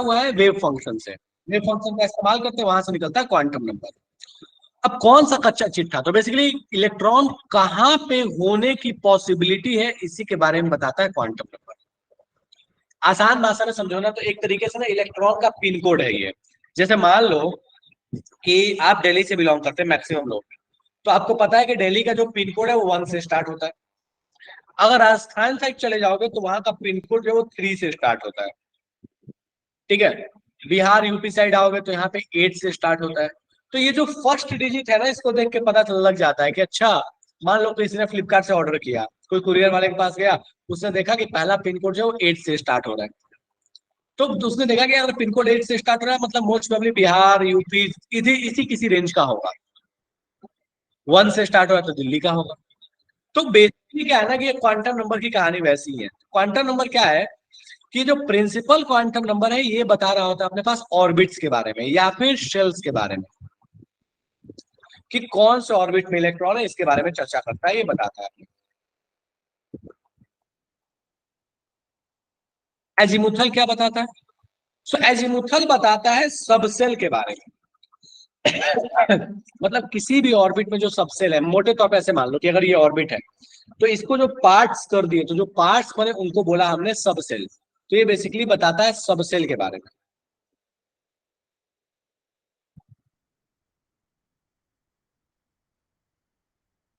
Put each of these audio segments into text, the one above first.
हुआ है wave function से, वेव फंक्शन का इस्तेमाल करते हैं, वहां से निकलता है क्वांटम नंबर। अब कौन सा कच्चा चिट्ठा, तो बेसिकली इलेक्ट्रॉन कहाँ पे होने की पॉसिबिलिटी है, इसी के बारे में बताता है क्वांटम नंबर। आसान भाषा में समझो ना, तो एक तरीके से ना इलेक्ट्रॉन का पिन कोड है ये। जैसे मान लो कि आप दिल्ली से बिलोंग करते हैं मैक्सिमम लोग, तो आपको पता है कि दिल्ली का जो पिन कोड है वो 1 से स्टार्ट होता है। अगर राजस्थान साइड चले जाओगे तो वहां का पिन कोड जो है वो 3 से स्टार्ट होता है, ठीक है। बिहार यूपी साइड आओगे तो यहाँ पे 8 से स्टार्ट होता है। तो ये जो फर्स्ट डिजिट है ना, इसको देख के पता लग जाता है कि अच्छा, मान लो किसी ने फ्लिपकार्ट से ऑर्डर किया, कोई कुरियर वाले के पास गया, उसने देखा कि पहला पिन कोड जो है वो 8 से स्टार्ट हो रहा है। तो उसने देखा कि अगर पिन कोड 8 से स्टार्ट हो रहा है, मतलब मोस्ट प्रोबेबली बिहार यूपी इसी इसी किसी रेंज का होगा। 1 से स्टार्ट हो रहा है तो दिल्ली का होगा। तो बेसिकली क्या है ना कि ये क्वांटम नंबर की कहानी वैसी है। क्वांटम नंबर क्या है कि जो प्रिंसिपल क्वांटम नंबर है ये बता रहा होता है अपने पास ऑर्बिट्स के बारे में या फिर शेल्स के बारे में, कि कौन से ऑर्बिट में इलेक्ट्रॉन है, इसके बारे में चर्चा करता है, ये बताता है। एजीमुथल क्या बताता है? सो एजीमुथल बताता है सबसेल के बारे में। मतलब किसी भी ऑर्बिट में जो सबसेल है, मोटे तौर पे ऐसे मान लो कि अगर ये ऑर्बिट है तो इसको जो पार्ट्स कर दिए, तो जो पार्ट्स बने उनको बोला हमने सबसेल। तो ये बेसिकली बताता है सबसेल के बारे में,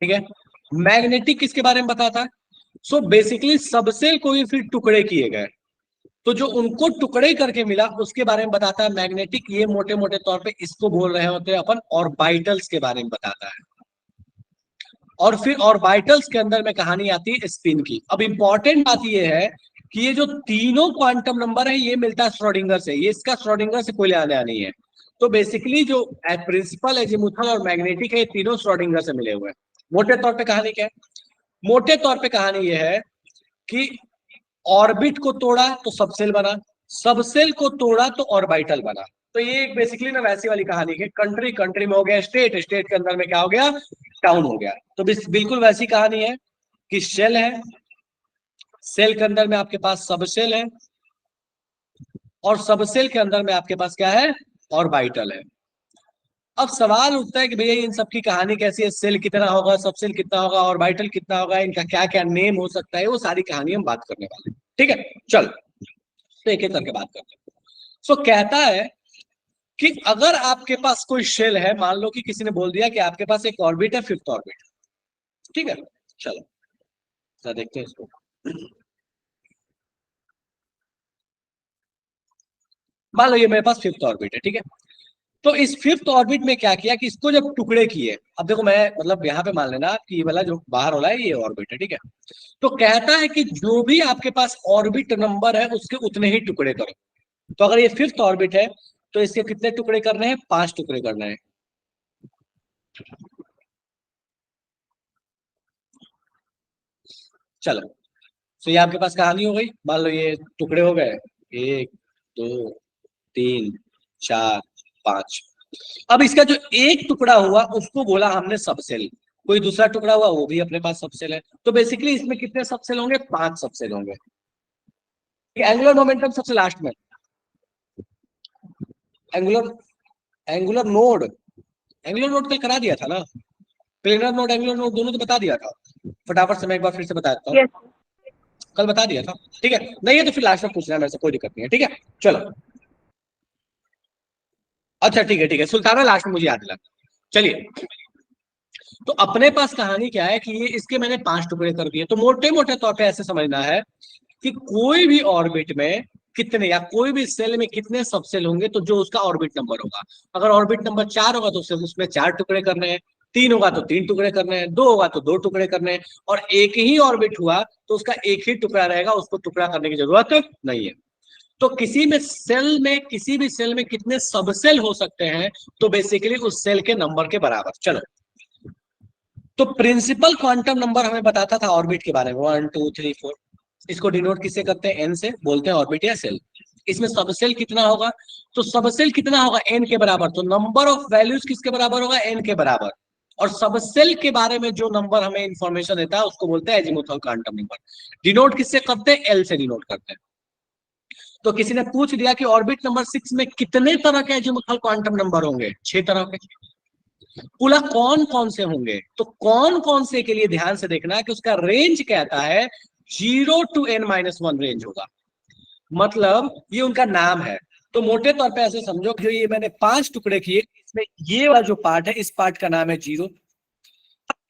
ठीक है। मैग्नेटिक किसके बारे में बताता है? सो बेसिकली सबसेल को ही फिर टुकड़े किए गए, तो जो उनको टुकड़े करके मिला उसके बारे में बताता है मैग्नेटिक। ये मोटे मोटे तौर पे इसको बोल रहे होते हैं अपन ऑर्बिटल्स के बारे में बताता है। और फिर ऑर्बिटल्स के अंदर में कहानी आती है स्पिन की। अब इंपॉर्टेंट बात ये है कि ये जो तीनों क्वांटम नंबर है ये मिलता है श्रोडिंगर से, ये इसका श्रोडिंगर से कोई लेना देना नहीं है। तो बेसिकली जो प्रिंसिपल एजीमुथल और मैग्नेटिक है ये तीनों श्रोडिंगर से मिले हुए हैं। मोटे तौर पे कहानी क्या है? मोटे तौर पे कहानी ये है कि ऑर्बिट को तोड़ा तो सबसेल बना, सबसेल को तोड़ा तो ऑर्बिटल बना। तो ये एक बेसिकली ना वैसी वाली कहानी है, कंट्री कंट्री में हो गया स्टेट, स्टेट के अंदर में क्या हो गया, टाउन हो गया। तो बिल्कुल वैसी कहानी है कि शेल है, सेल के अंदर में आपके पास सबसेल है, और सबसेल के अंदर में आपके पास क्या है, ऑर्बिटल है। अब सवाल उठता है कि भैया इन सब की कहानी कैसी है, सेल कितना होगा, सबसेल कितना होगा, ऑर्बिटल कितना होगा, इनका क्या क्या नेम हो सकता है, वो सारी कहानी हम बात करने वाले हैं, ठीक है। चल, तो एक एक करके बात करते हैं। सो कहता है कि अगर आपके पास कोई शेल है, मान लो कि किसी ने बोल दिया कि आपके पास एक ऑर्बिट है, फिफ्थ ऑर्बिट, ठीक है। चलो देखते हैं इसको। मान लो ये मेरे पास फिफ्थ ऑर्बिट है, ठीक है। तो इस फिफ्थ ऑर्बिट में क्या किया कि इसको जब टुकड़े किए, अब देखो मैं मतलब यहाँ पे मान लेना कि ये वाला जो बाहर वाला है ये ऑर्बिट है, ठीक है। तो कहता है कि जो भी आपके पास ऑर्बिट नंबर है उसके उतने ही टुकड़े करो। तो अगर ये फिफ्थ ऑर्बिट है तो इसके कितने टुकड़े करने हैं, 5 टुकड़े करने हैं। चलो, तो ये आपके पास कहानी हो गई। मान लो ये टुकड़े हो गए, 1 2 3 4 5। अब इसका जो एक टुकड़ा हुआ उसको बोला हमने सबसेल, कोई दूसरा टुकड़ा हुआ वो भी अपने पास सबसेल है। तो बेसिकली इसमें कितने सबसेल होंगे, 5 सबसेल होंगे। एंगुलर मोमेंटम सबसे लास्ट में, angular angular node, angular node कल करा दिया था ना, प्लेनर नोड एंगुलर नोड दोनों तो बता दिया था। फटाफट से मैं एक बार फिर से बता देता हूँ। yes. कल बता दिया था, ठीक है। नहीं है तो फिर लास्ट में पूछना है मेरे से, कोई दिक्कत नहीं है, ठीक है। चलो, अच्छा ठीक है सुल्ताना लास्ट में मुझे याद दिला। चलिए, तो अपने पास कहानी क्या है कि ये इसके मैंने 5 टुकड़े कर दिए। तो मोटे मोटे तौर पे ऐसे समझना है कि कोई भी ऑर्बिट में कितने, या कोई भी सेल में कितने सबसेल होंगे, तो जो उसका ऑर्बिट नंबर होगा। अगर ऑर्बिट नंबर 4 होगा तो उसमें 4 टुकड़े करने हैं, 3 होगा तो 3 टुकड़े करने हैं, 2 होगा तो 2 टुकड़े करने हैं, और एक ही ऑर्बिट हुआ तो उसका एक ही टुकड़ा रहेगा, उसको टुकड़ा करने की जरूरत नहीं है। तो किसी में सेल में, किसी भी सेल में कितने सबसेल हो सकते हैं, तो बेसिकली उस सेल के नंबर के बराबर। चलो, तो प्रिंसिपल क्वांटम नंबर हमें बताता था ऑर्बिट के बारे में, 1 2 3 4। इसको डिनोट किससे करते हैं, एन से, बोलते हैं ऑर्बिट या सेल। इसमें सबसेल कितना होगा, तो सबसेल कितना होगा, एन के बराबर। तो नंबर ऑफ वैल्यूज किसके बराबर होगा, एन के बराबर। और सबसेल के बारे में जो नंबर हमें इंफॉर्मेशन देता है उसको बोलते हैं एजीमुथल क्वांटम नंबर। डिनोट किससे करते हैं, एल से डिनोट करते हैं। तो किसी ने पूछ दिया कि ऑर्बिट नंबर 6 में कितने तरह के एजीमुथल क्वांटम नंबर होंगे, 6 तरह के। बोला कौन कौन से होंगे, तो कौन कौन से के लिए ध्यान से देखना कि उसका रेंज कहता है 0 to n-1 रेंज होगा, मतलब ये उनका नाम है। तो मोटे तौर पे ऐसे समझो कि जो ये मैंने 5 टुकड़े किए, इसमें ये वाला जो पार्ट है, इस पार्ट का नाम है 0,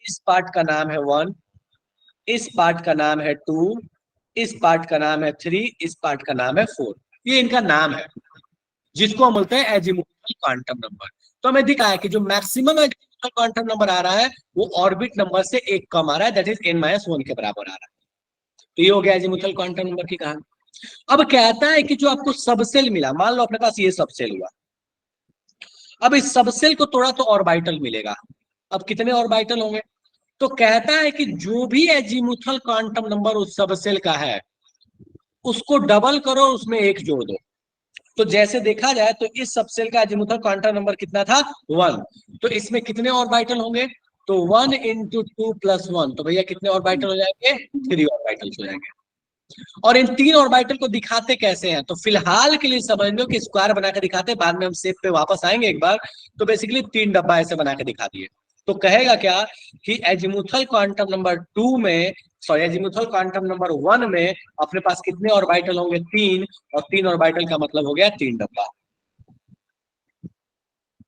इस पार्ट का नाम है 1, इस पार्ट का नाम है 2, इस पार्ट का नाम है 3, इस पार्ट का नाम है 4। ये इनका नाम है, जिसको हम बोलते हैं एजीमुथल क्वांटम नंबर। तो हमें दिखा है कि जो मैक्सिमम एजीमुथल क्वांटम नंबर आ रहा है वो ऑर्बिट नंबर से एक कम आ रहा है, दैट इज n-1 के बराबर आ रहा है। तो ये हो गया एजीमुथल क्वांटम नंबर की कहानी। अब कहता है कि जो आपको सबसेल मिला, मान लो अपने पास ये सबसेल हुआ, अब इस सबसेल को तोड़ा तो ऑर्बिटल मिलेगा। अब कितने ऑर्बिटल होंगे, तो कहता है कि जो भी एजीमुथल क्वांटम नंबर उस सबसेल का है उसको डबल करो, उसमें एक जोड़ दो। तो जैसे देखा जाए तो इस सबसेल का एजीमुथल क्वांटम नंबर कितना था, 1, तो इसमें कितने ऑर्बिटल होंगे, तो 1 into 2 + 1, तो भैया कितने ऑर्बिटल हो जाएंगे, 3 ऑर्बिटल हो जाएंगे। और इन 3 ऑर्बिटल को दिखाते कैसे हैं, तो फिलहाल के लिए समझ लो कि स्क्वायर बना के दिखाते, बाद में हम शेप पे वापस आएंगे एक बार। तो बेसिकली 3 डब्बा ऐसे बना के दिखा दिए। तो कहेगा क्या कि एजीमुथल क्वांटम नंबर 2 में, सॉरी एजीमुथल क्वांटम नंबर 1 में अपने पास कितने ऑर्बिटल होंगे, 3, और 3 ऑर्बिटल का मतलब हो गया 3 डब्बा।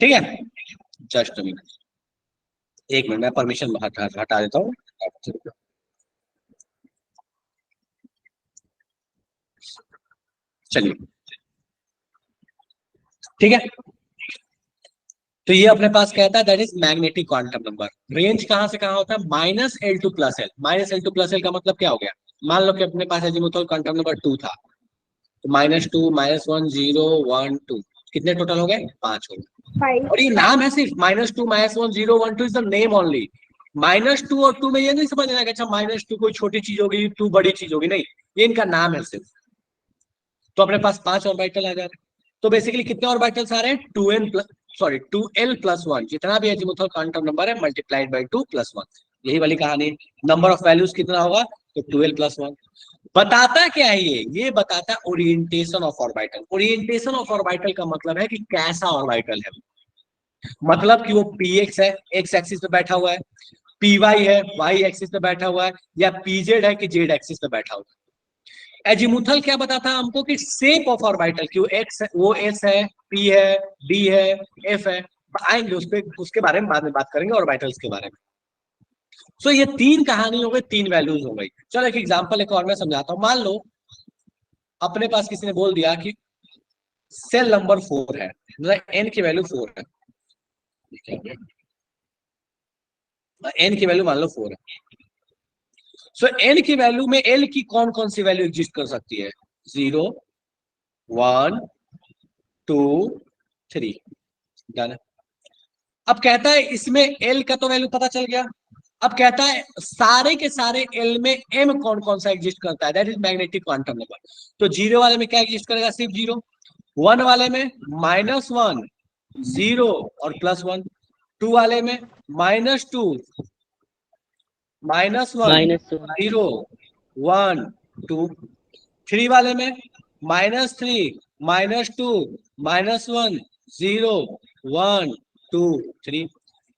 ठीक है, जस्ट मिनट, एक मिनट, मैं परमिशन हटा देता हूँ। चलिए ठीक है, तो ये अपने पास कहता है that is magnetic quantum number. Range कहां से कहां होता है, -L2 + L। -L2 + L का मतलब क्या हो गया, मान लो कि अपने पास एजीमुथल क्वांटम नंबर 2 था, तो -2 -1 0 1 2 कितने टोटल हो गए, 5 हो गए। और ये नाम है सिर्फ -2 -1 0 1 2 इज द नेम ओनली। -2 और 2 में ये नहीं समझना कि अच्छा -2 कोई छोटी चीज होगी 2 बड़ी चीज होगी, नहीं, ये इनका नाम है सिर्फ। तो अपने पास 5 ऑर्बिटल आ जा रहे हैं। तो बेसिकली कितने ऑर्बिटल्स आ रहे हैं, 2l+1, जितना भी एजीमुथल क्वांटम नंबर है मल्टीप्लाइड बाय 2 + 1, यही वाली कहानी। नंबर ऑफ वैल्यूज कितना होगा, तो 2l+1। बताता क्या है ये बताता है orientation of orbital. Orientation of orbital का मतलब है कि कैसा ऑर्बिटल है, मतलब कि वो px है, x एक्सिस पे बैठा हुआ है, py है, y एक्सिस पे बैठा हुआ है, या pz है कि z एक्सिस पे बैठा हुआ है। एजीमुथल क्या बताता है हमको कि शेप ऑफ ऑर्बिटल, क्यों एक्स वो एस है, पी है, डी है, एफ है, आएंगे उस पे, उसके बारे में बाद में बात करेंगे ऑर्बिटल्स के बारे में। सो ये 3 कहानी हो गई, 3 वैल्यूज हो गई। चलो एक एग्जांपल एक और मैं समझाता हूं। मान लो अपने पास किसी ने बोल दिया कि सेल नंबर 4 है, मतलब एन की वैल्यू 4 है, एन की वैल्यू मान लो 4 है। सो एन की वैल्यू में एल की कौन कौन सी वैल्यू एग्जिस्ट कर सकती है, 0 1 2 3, डन है। अब कहता है इसमें एल का तो वैल्यू पता चल गया। अब कहता है सारे के सारे एल में एम कौन कौन सा एग्जिस्ट करता है, that is magnetic quantum number. तो 0 वाले में क्या एग्जिस्ट करेगा, सिर्फ 0। 1 वाले में -1 0 और +1। 2 वाले में -2 -1 0 1 2। 3 वाले में -3 -2 -1 0 1 2 3।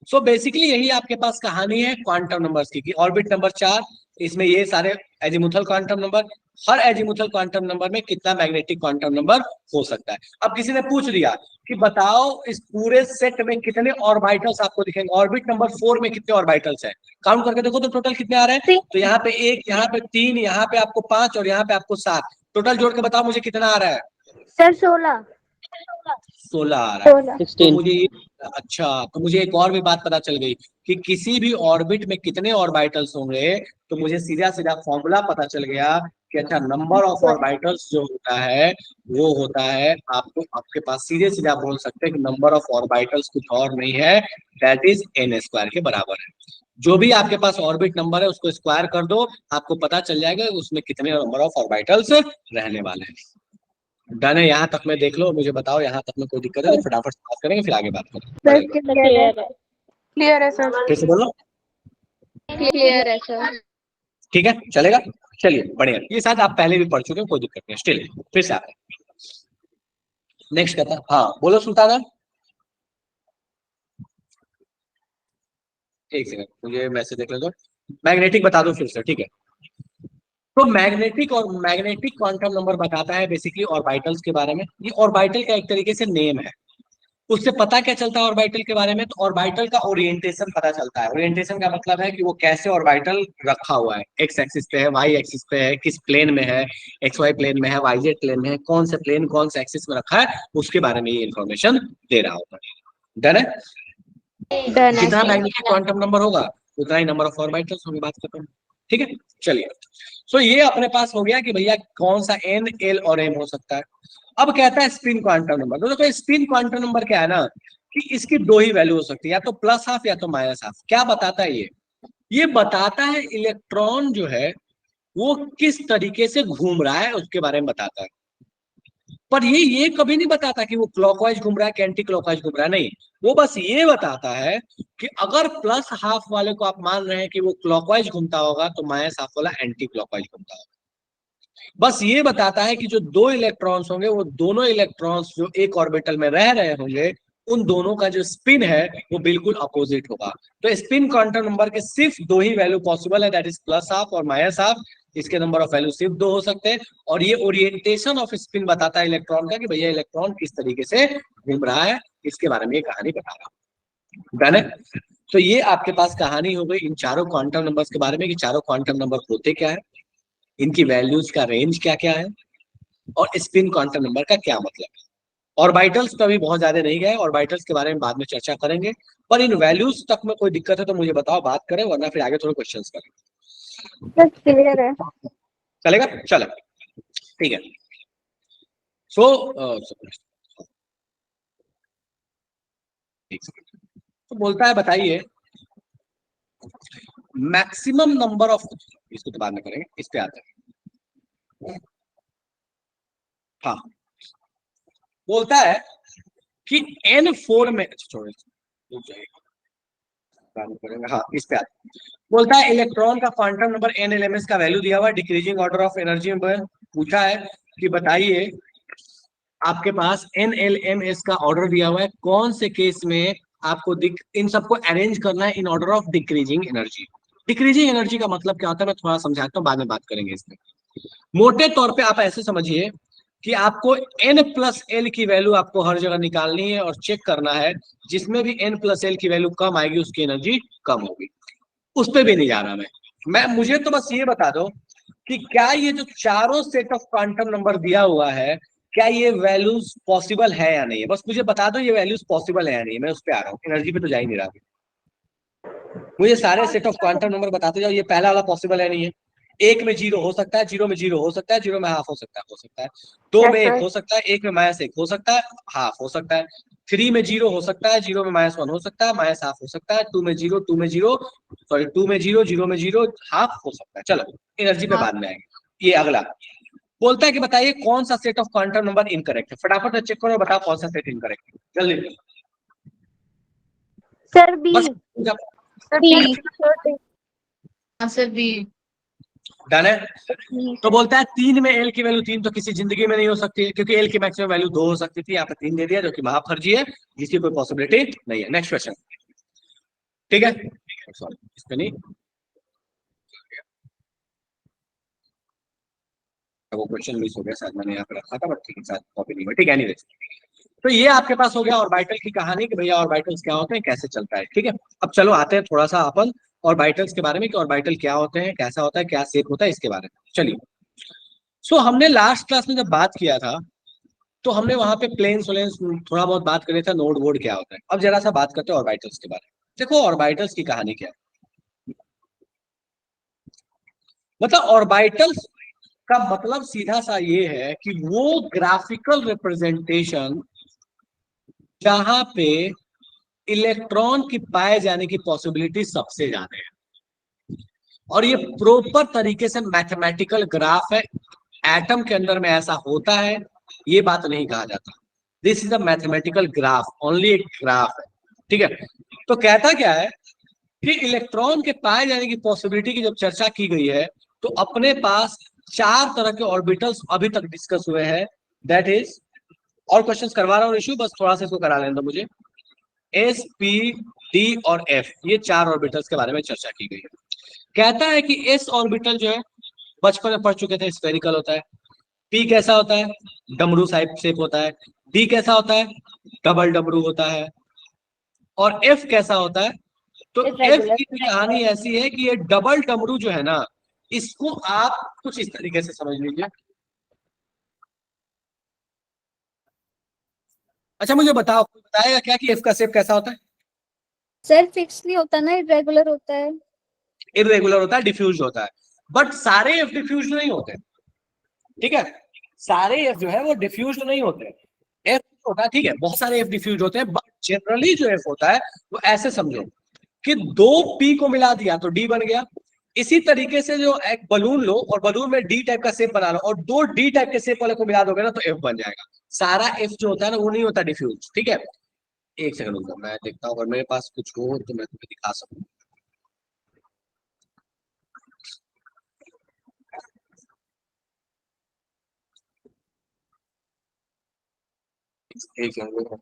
सो बेसिकली यही आपके पास कहानी है क्वांटम नंबर्स की, ऑर्बिट नंबर 4, इसमें ये सारे एजीमुथल क्वांटम नंबर, हर एजीमुथल क्वांटम नंबर में कितना मैग्नेटिक क्वांटम नंबर हो सकता है। अब किसी ने पूछ लिया कि बताओ इस पूरे सेट में कितने ऑर्बिटल्स आपको दिखेंगे, ऑर्बिट नंबर 4 में कितने ऑर्बिटल्स हैं, काउंट करके देखो तो टोटल कितने आ रहे हैं। तो यहाँ पे 1, यहाँ पे 3, यहाँ पे आपको 5 और यहाँ पे आपको 7, टोटल जोड़ के बताओ मुझे कितना आ रहा है, सर 16 आ रहा है। तो मुझे अच्छा, तो मुझे एक और भी बात पता चल गई कि किसी भी ऑर्बिट में कितने ऑर्बिटल्स होंगे, तो मुझे सीधा सीधा फॉर्मूला पता चल गया कि अच्छा नंबर ऑफ ऑर्बिटल्स जो होता है वो होता है, आपको आपके पास सीधे सीधा बोल सकते हैं कि नंबर ऑफ ऑर्बिटल्स कुछ और नहीं है, दैट इज n² के बराबर है। जो भी आपके पास ऑर्बिट नंबर है उसको स्क्वायर कर दो, आपको पता चल जाएगा उसमें कितने नंबर ऑफ ऑर्बिटल्स रहने वाले हैं। डन है, यहाँ तक में देख लो, मुझे बताओ यहाँ तक में कोई दिक्कत है तो फटाफट से बात करेंगे, फिर आगे बात करेंगे। क्लियर है सर, फिर से बोलो, क्लियर है सर। ठीक है चलेगा। चलिए बढ़िया, ये शायद आप पहले भी पढ़ चुके हैं, कोई दिक्कत नहीं, स्टिल फिर से आप नेक्स्ट कहता है, हाँ बोलो सुल्ताना। एक सेकंड मुझे मैसेज देख लो तो। मैग्नेटिक बता दो फिर से, ठीक है। तो मैग्नेटिक और मैग्नेटिक क्वांटम नंबर बताता है बेसिकली ऑर्बिटल्स के बारे में। ये ऑर्बिटल का एक तरीके से नेम है। उससे पता क्या चलता है ऑर्बिटल के बारे में? तो ऑर्बिटल का ओरिएंटेशन पता चलता है। ओरिएंटेशन का मतलब है कि वो कैसे ऑर्बिटल रखा हुआ है, एक्स एक्सिस पे है, वाई एक्सिस पे है, किस प्लेन में है, एक्स वाई प्लेन में है, वाई जेड प्लेन में है, कौन से प्लेन कौन से एक्सिस में रखा है, उसके बारे में ये इन्फॉर्मेशन दे रहा होता है। डन है। डन है जितना सर। मैग्नेटिक क्वांटम नंबर होगा उतना ही नंबर ऑफ ऑर्बिटल्स होंगे। बात करते हैं, ठीक है। चलिए, सो ये अपने पास हो गया कि भैया कौन सा एन, एल और एम हो सकता है। अब कहता है स्पिन क्वांटम नंबर। तो देखो स्पिन क्वांटम नंबर क्या है ना, कि इसकी दो ही वैल्यू हो सकती है, या तो प्लस हाफ या तो माइनस हाफ। क्या बताता है ये बताता है इलेक्ट्रॉन जो है वो किस तरीके से घूम रहा है उसके बारे में बताता है। पर ये कभी नहीं बताता कि वो क्लॉकवाइज घूम रहा है कि एंटी क्लॉकवाइज घूम रहा है, नहीं। वो बस ये बताता है कि अगर प्लस हाफ वाले को आप मान रहे हैं कि वो क्लॉकवाइज घूमता होगा तो माइनस हाफ वाला एंटी क्लॉकवाइज घूमता होगा। बस ये बताता है कि जो दो इलेक्ट्रॉन्स होंगे वो दोनों इलेक्ट्रॉन्स जो एक ऑर्बिटल में रह रहे होंगे उन दोनों का जो स्पिन है वो बिल्कुल अपोजिट होगा। तो स्पिन क्वांटम नंबर के सिर्फ दो ही वैल्यू पॉसिबल है, दैट इज प्लस हाफ और माइनस हाफ। इसके नंबर ऑफ वैल्यू सिर्फ दो हो सकते हैं। और ये ओरिएंटेशन ऑफ स्पिन बताता है इलेक्ट्रॉन का कि भैया इलेक्ट्रॉन किस तरीके से घूम रहा है, इसके बारे में ये कहानी बता रहा हूं। डन है। तो ये आपके पास कहानी हो गई इन चारों क्वांटम नंबर्स के बारे में कि चारों क्वांटम नंबर होते क्या है, इनकी वैल्यूज का रेंज क्या क्या है, और स्पिन क्वांटम नंबर का क्या मतलब है। ऑर्बिटल्स पे अभी बहुत ज्यादा नहीं गए, ऑर्बिटल्स के बारे में बाद में चर्चा करेंगे। पर इन वैल्यूज तक में कोई दिक्कत है तो मुझे बताओ, बात करें, वरना फिर आगे थोड़े क्वेश्चंस करें। सर क्लियर है। चलेगा, चलो ठीक है। सो तो बोलता है बताइए मैक्सिमम नंबर ऑफ, इसको तो बाद में करेंगे, इस पे आते हैं। हाँ, बोलता है कि N4 में, अच्छा छोड़ो रुक जाइएगा, बाद में करेंगे। हाँ, इस पे आते हैं। बोलता है इलेक्ट्रॉन का quantum number N L M S का वैल्यू दिया हुआ है, डिक्रीजिंग ऑर्डर ऑफ एनर्जी में पूछा है कि बताइए आपके पास एन एल एम एस का ऑर्डर दिया हुआ है, कौन से केस में आपको इन सबको अरेंज करना है in order of decreasing energy. Decreasing energy का मतलब क्या होता है मैं थोड़ा समझाता हूँ, बाद में बात करेंगे इसमें। मोटे तौर पे आप ऐसे समझिए कि आपको n प्लस एल की वैल्यू आपको हर जगह निकालनी है और चेक करना है, जिसमें भी n प्लस एल की वैल्यू कम आएगी उसकी एनर्जी कम होगी। उस पर भी नहीं जा रहा मैं मुझे तो बस ये बता दो कि क्या ये जो चारों सेट ऑफ क्वांटम नंबर दिया हुआ है, क्या ये वैल्यूज पॉसिबल है या नहीं है, बस मुझे बता दो ये वैल्यूज पॉसिबल है या नहीं। मैं उस पर आ रहा हूँ, एनर्जी पे तो जा ही नहीं रहा। मुझे सारे सेट ऑफ क्वांटम नंबर बताते जाओ, ये पहला वाला पॉसिबल है नहीं है। एक में जीरो हो सकता है, जीरो में जीरो हो सकता है, जीरो में हाफ हो सकता है, हो सकता है। दो यस में एक सर। हो सकता है, एक में माइनस एक हो सकता है, हाफ हो सकता है। थ्री में जीरो हो सकता है, जीरो में माइनस वन हो सकता है, माइनस हाफ हो सकता है। टू में जीरो, सॉरी टू में जीरो, जीरो में जीरो, हाफ हो सकता है। चलो एनर्जी पे बाद में आएंगे। ये अगला बोलता है कि बताइए कौन सा set of quantum number incorrect है। फटाफट से चेक करो, बताओ कौन सा सेट इनकरेक्ट है, जल्दी। Sir B. बस बी। Answer B. डन है। तो बोलता है तीन में एल की वैल्यू तीन तो किसी जिंदगी में नहीं हो सकती, क्योंकि एल की मैक्सिमम वैल्यू दो हो सकती थी, यहाँ पे तीन दे दिया जो कि महाफर्जी है, जिसकी कोई पॉसिबिलिटी नहीं है। नेक्स्ट क्वेश्चन, ठीक है। सॉरी इस पे नहीं, वो क्वेश्चन मिस हो गया शायद, मैंने यहाँ पे रखा था बट ठीक है शायद कॉपी नहीं हुआ, ठीक है। एनीवेज, तो ये आपके पास हो गया ऑर्बिटल की कहानी कि भैया ऑर्बिटल्स क्या होते हैं, कैसे चलता है, ठीक है। अब चलो आते हैं थोड़ा सा अपन ऑर्बिटल्स के बारे में कि ऑर्बिटल क्या होते हैं, कैसा होता है, क्या शेप होता है, इसके बारे में चलिए। सो हमने लास्ट क्लास में जब बात किया था तो हमने वहां पे प्लेन्स व्लेन्स थोड़ा बहुत बात करे था, नोड वोड क्या होता है। अब जरा सा बात करते हैं ऑर्बिटल्स के बारे में। देखो ऑर्बिटल्स की कहानी क्या है, मतलब ऑर्बिटल्स का मतलब सीधा सा ये है कि वो ग्राफिकल रिप्रेजेंटेशन जहां पे इलेक्ट्रॉन की पाए जाने की पॉसिबिलिटी सबसे ज्यादा है, और ये प्रॉपर तरीके से मैथमेटिकल ग्राफ है। एटम के अंदर में ऐसा होता है ये बात नहीं कहा जाता। This is a mathematical graph, only एक ग्राफ है, ठीक है। तो कहता क्या है कि इलेक्ट्रॉन के पाए जाने की पॉसिबिलिटी की जब चर्चा की गई है तो अपने पास चार तरह के ऑर्बिटल्स अभी तक डिस्कस हुए हैं, दैट इज और क्वेश्चंस करवा रहा हूँ इशू, बस थोड़ा सा इसको करा लेने दो मुझे। एस, पी, डी और एफ, ये 4 ऑर्बिटल्स के बारे में चर्चा की गई है। कहता है कि एस ऑर्बिटल जो है बचपन में पढ़ चुके थे, स्फेरिकल होता है। पी कैसा होता है? डमरू शेप होता है। डी कैसा होता है? डबल डमरू होता है। और एफ कैसा होता है? तो एफ Irregular. की कहानी ऐसी है कि ये डबल डमरू जो है ना, इसको आप कुछ इस तरीके से समझ लीजिए। अच्छा मुझे बताओ, कोई बताएगा क्या कि एफ का शेप कैसा होता है? सर फिक्स नहीं होता ना, इरेगुलर होता है। इरेगुलर होता है, डिफ्यूज होता है। बट सारे एफ डिफ्यूज नहीं होते, ठीक है? सारे एफ जो है वो डिफ्यूज नहीं होते। एफ होता है, ठीक है, बहुत सारे एफ डिफ्यूज होते हैं, बट जनरली जो एफ होता है वो ऐसे समझो कि 2 पी को मिला दिया तो डी बन गया। इसी तरीके से जो एक बलून लो और बलून में डी टाइप का शेप बना लो और 2 डी टाइप के शेप वाले को मिला दोगे ना तो एफ बन जाएगा। सारा एफ जो होता है ना वो नहीं होता डिफ्यूज, ठीक है? एक सेकंड रुको, मैं देखता हूँ अगर मेरे पास कुछ हो तो मैं तुम्हें दिखा सकूं। एक सेकंड रुको।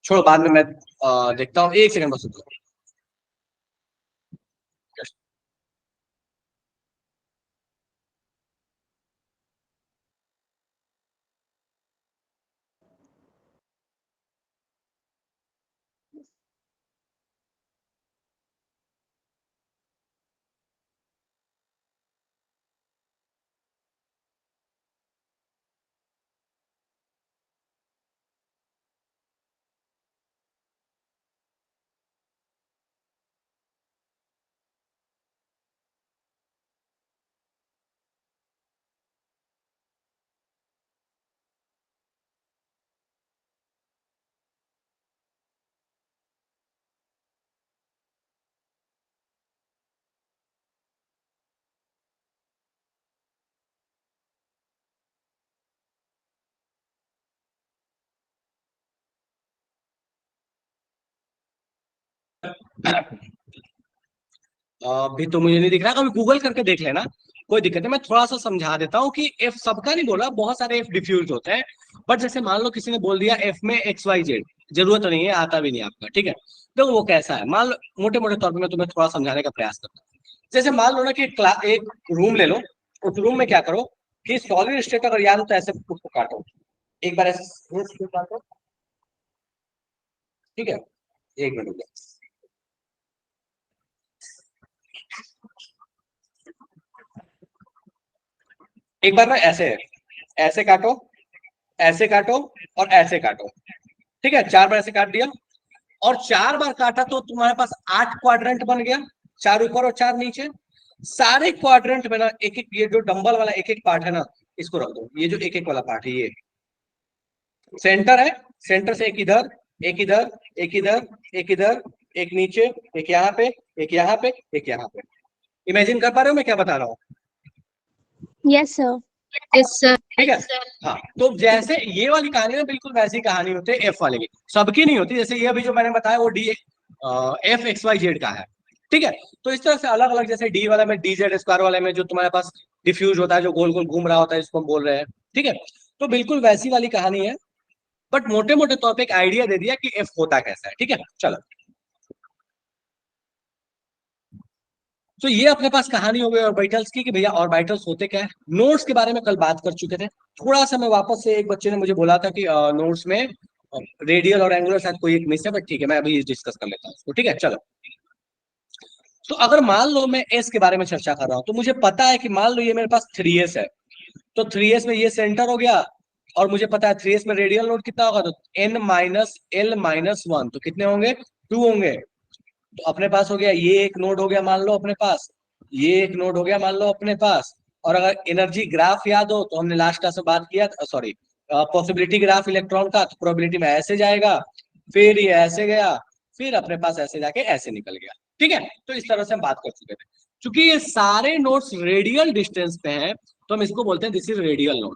छोड़ो, बाद में मैं देखता हूँ, एक सेकंड बस रुको। अभी तो मुझे नहीं दिख रहा, कभी गूगल करके देख लेना, कोई दिक्कत नहीं। मैं थोड़ा सा समझा देता हूँ कि एफ सबका नहीं बोला, बहुत सारे एफ डिफ्यूज होते हैं। बट जैसे मान लो किसी ने बोल दिया एफ में एक्स वाई जेड, जरूरत नहीं है, आता भी नहीं आपका, ठीक है? तो वो कैसा है, मान लो मोटे मोटे तौर पर मैं तुम्हें थोड़ा समझाने का प्रयास करता हूँ। जैसे मान लो ना कि एक रूम ले लो, उस रूम में क्या करो कि सॉलिड स्टेट अगर याद हो तो ऐसे उसको काटो, एक बार ऐसे काटो, ठीक है? एक मिनट रुको। एक बार ना ऐसे ऐसे काटो, ऐसे काटो और ऐसे काटो, ठीक है? 4 बार ऐसे काट दिया और 4 बार काटा तो तुम्हारे पास 8 क्वाड्रेंट बन गया, 4 ऊपर और 4 नीचे। सारे क्वाड्रेंट में ना एक एक, ये जो डंबल वाला एक एक पार्ट है ना, इसको रख दो। ये जो एक एक वाला पार्ट है ये सेंटर है, सेंटर से एक इधर, एक इधर, एक इधर, एक इधर, एक नीचे, एक यहाँ पे, एक यहाँ पे, एक यहाँ पे। इमेजिन कर पा रहे हो मैं क्या बता रहा हूँ? Yes sir. Yes, sir. ठीक है? हाँ, तो जैसे ये वाली कहानी ना बिल्कुल वैसी कहानी होती है एफ वाले की, सबकी नहीं होती। जैसे ये अभी जो मैंने बताया वो D F X Y Z का है, ठीक है? तो इस तरह से अलग अलग, जैसे डी वाला में डी जेड स्क्वायर वाले में जो तुम्हारे पास डिफ्यूज होता है, जो गोल गोल घूम रहा होता है, जिसको हम बोल रहे हैं, ठीक है? तो बिल्कुल वैसी वाली कहानी है, बट मोटे मोटे तौर पे एक आइडिया दे दिया कि एफ होता कैसा है, ठीक है? चलो, तो ये अपने पास कहानी हो गई ऑर्बिटल्स की कि भैया ऑर्बिटल्स होते क्या है। नोड्स के बारे में कल बात कर चुके थे, थोड़ा सा मैं वापस से, एक बच्चे ने मुझे बोला था कि नोड्स में रेडियल और एंगुलर शायद कोई एक मिस है, बट ठीक है मैं अभी डिस्कस कर लेता हूँ उसको, ठीक है? चलो, तो अगर मान लो मैं एस के बारे में चर्चा कर रहा हूँ तो मुझे पता है कि मान लो ये मेरे पास 3s है, तो 3s में ये सेंटर हो गया और मुझे पता है 3s में रेडियल नोड कितना होगा, तो n माइनस एल माइनस 1, तो कितने होंगे? 2 होंगे। तो अपने पास हो गया ये एक नोड हो गया मान लो अपने पास, ये एक नोड हो गया मान लो अपने पास। और अगर एनर्जी ग्राफ याद हो तो हमने लास्ट क्लास में बात किया, सॉरी, पॉसिबिलिटी ग्राफ इलेक्ट्रॉन का, तो प्रोबेबिलिटी में ऐसे जाएगा, फिर ये ऐसे गया, फिर अपने पास ऐसे जाके ऐसे निकल गया, ठीक है? तो इस तरह से हम बात कर चुके थे। क्योंकि ये सारे नोड्स रेडियल डिस्टेंस पे हैं तो हम इसको बोलते हैं this is radial node.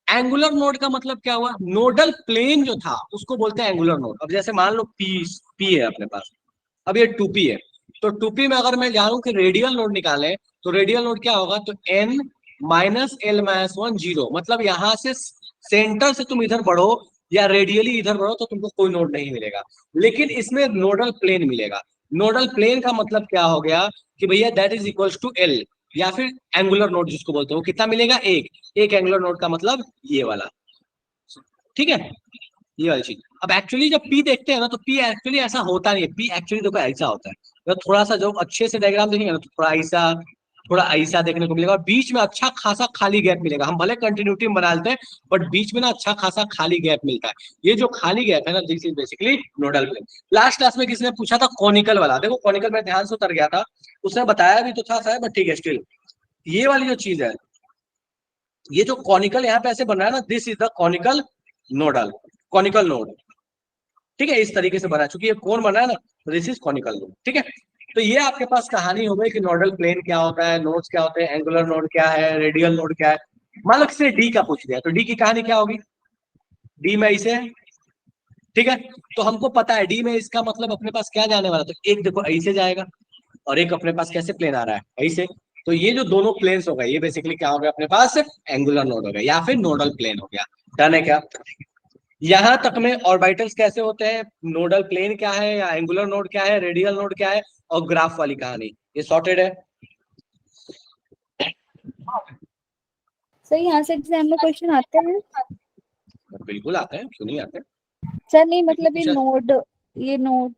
Angular node का मतलब क्या हुआ? नोडल प्लेन जो था उसको बोलते हैं एंगुलर नोड। अब जैसे मान लो पी है अपने पास, अब ये 2p है, तो 2p में अगर मैं जानूं कि रेडियल नोड निकालें तो रेडियल नोड क्या होगा, तो n -l-1 0, मतलब यहां से सेंटर से तुम इधर बढ़ो या रेडियली इधर बढ़ो तो तुमको कोई नोड नहीं मिलेगा, लेकिन इसमें नोडल प्लेन मिलेगा। नोडल प्लेन का मतलब क्या हो गया कि भैया that is equals to L, या फिर एंगुलर नोड जिसको बोलते हो, कितना मिलेगा, एक एंगुलर नोड का मतलब ये वाला, ठीक है, ये वाली चीज। अब एक्चुअली जब पी देखते हैं ना तो पी एक्चुअली ऐसा होता नहीं है, पी एक्चुअली देखो ऐसा होता है, तो थोड़ा सा जो अच्छे से डायग्राम देखेंगे ना तो थोड़ा ऐसा देखने को मिलेगा, और बीच में अच्छा खासा खाली गैप मिलेगा। हम भले कंटिन्यूटी बना लेते हैं बट बीच में ना अच्छा खासा खाली गैप मिलता है। ये जो खाली गैप है ना, this is basically nodal plane. Last class में किसी ने पूछा था कॉनिकल वाला, देखो कॉनिकल में ध्यान से उतर गया था, उसने बताया भी तो था शायद, बट ठीक है स्टिल ये वाली जो चीज है, ये जो कॉनिकल यहाँ पे ऐसे बन रहा है ना, this is the conical nodal, conical node, ठीक है, इस तरीके से बना, चूंकि ये कोन बना है ना, दिस इज कॉनिकल नोड, ठीक है। तो ये आपके पास कहानी हो गई कि नोडल प्लेन क्या होता है, नोड्स क्या होते हैं, एंगुलर नोड क्या है, रेडियल नोड क्या है। मान लो किसी डी का पूछ दिया तो डी की कहानी क्या होगी, डी में ऐसे है, ठीक है, तो हमको पता है डी में इसका मतलब अपने पास क्या जाने वाला, तो एक देखो ऐसे जाएगा और एक अपने पास कैसे प्लेन आ रहा है ऐसे, तो ये जो दोनों प्लेन्स हो गए ये बेसिकली क्या हो गया अपने पास, एंगुलर नोड हो गया या फिर नोडल प्लेन हो गया। डन है क्या, यहां तक में ऑर्बिटल्स कैसे होते हैं, नोडल प्लेन क्या है या एंगुलर नोड क्या है, रेडियल नोड क्या है, और ग्राफ वाली कहानी, ये सॉर्टेड है। सर यहाँ से एग्जाम में क्वेश्चन आते हैं? बिल्कुल आते हैं, क्यों नहीं आते। सर नहीं मतलब ये नोड